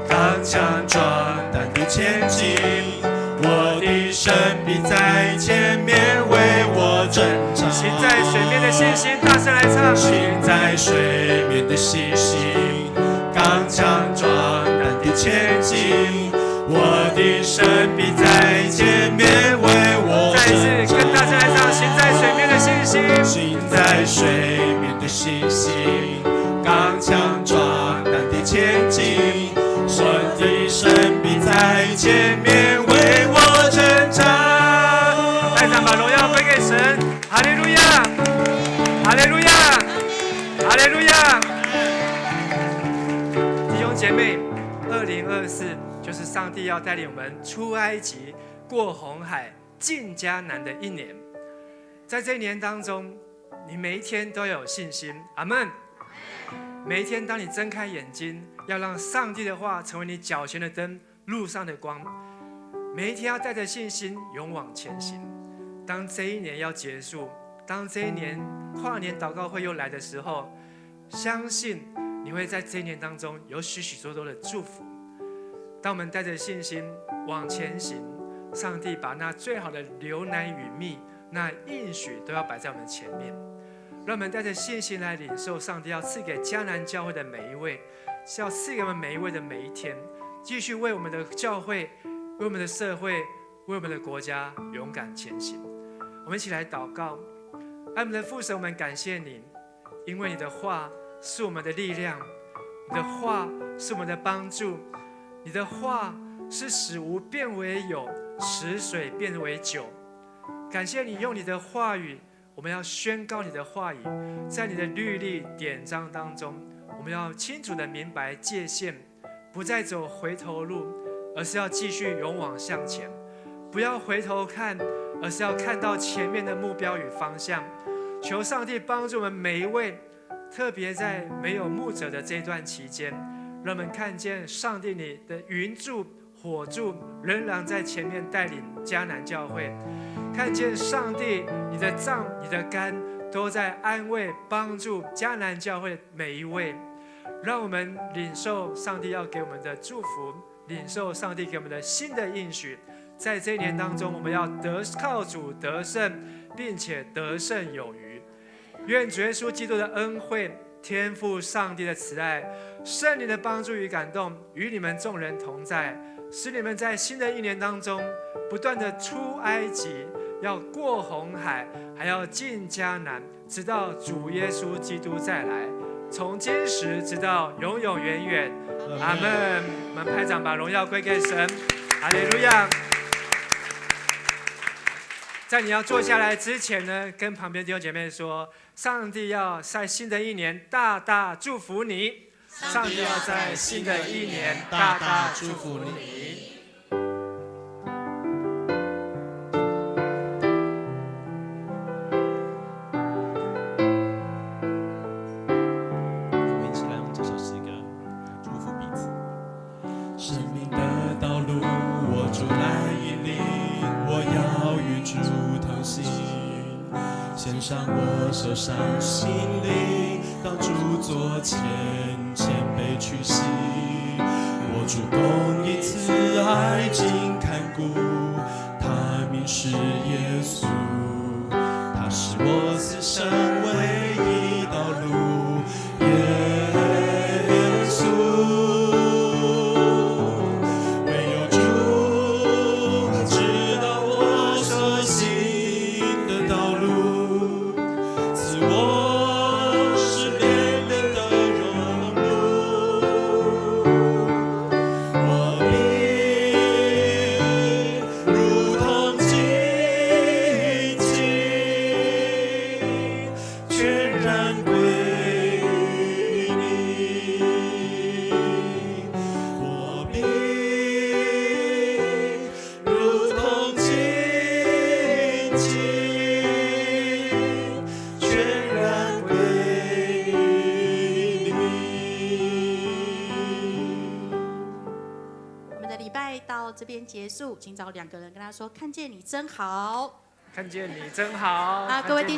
S4: 刚强壮胆地前进。我的神必在前面为我征战。
S3: 行在水面的信心，大声来唱。
S4: 行在水面的信心，刚强壮胆地前进。我的神必在前面为我征战。
S3: 再一次更大声来唱。行在水面的信心，
S4: 行在水面的信心，刚强壮胆地前进。我的神必在前面为我征战。
S3: 带上把荣耀归给神，哈利路亚，哈利路亚，哈利路亚。弟兄姐妹，2024就是上帝要带领我们出埃及、过红海、进迦南的一年。在这一年当中，你每一天都要有信心，阿们。每一天，当你睁开眼睛，要让上帝的话成为你脚前的灯，路上的光。每一天要带着信心勇往前行。当这一年要结束，当这一年跨年祷告会又来的时候，相信你会在这一年当中有许许多多的祝福。当我们带着信心往前行，上帝把那最好的流奶与蜜，那应许都要摆在我们前面。让我们带着信心来领受上帝要赐给迦南教会的每一位，是要赐给我们每一位的每一天，继续为我们的教会、为我们的社会、为我们的国家勇敢前行。我们一起来祷告。爱我们的父神，我们感谢你，因为你的话是我们的力量，你的话是我们的帮助，你的话是使无变为有，使水变为酒。感谢你用你的话语，我们要宣告你的话语，在你的律例典章当中，我们要清楚地明白界限，不再走回头路，而是要继续勇往向前。不要回头看，而是要看到前面的目标与方向。求上帝帮助我们每一位，特别在没有牧者的这段期间，让我们看见上帝你的云柱、火柱仍然在前面带领迦南教会，看见上帝你的杖、你的竿都在安慰、帮助迦南教会每一位。让我们领受上帝要给我们的祝福，领受上帝给我们的新的应许。在这一年当中，我们要靠主得胜，并且得胜有余。愿主耶稣基督的恩惠、天父上帝的慈爱、圣灵的帮助与感动与你们众人同在，使你们在新的一年当中不断的出埃及，要过红海，还要进迦南，直到主耶稣基督再来，从今时直到永永远远。阿们。我们拍掌，把荣耀归给神。哈利路亚。在你要坐下来之前呢，跟旁边弟兄姐妹说，上帝要在新的一年大大祝福你。上帝要在新的一年大大祝福你。
S2: 我们一起来用这首诗歌祝福彼此。
S4: 生命的道路，我主来引领，我要与主同行。献上我手上心灵，到主座前谦卑屈膝。我主公义慈爱尽看顾，他名是耶稣，他是我此生唯一道路。耶稣。
S1: 这边结束，请找2个人跟他说：“看见你真好。”
S3: 看见你真好。
S1: 各位弟兄。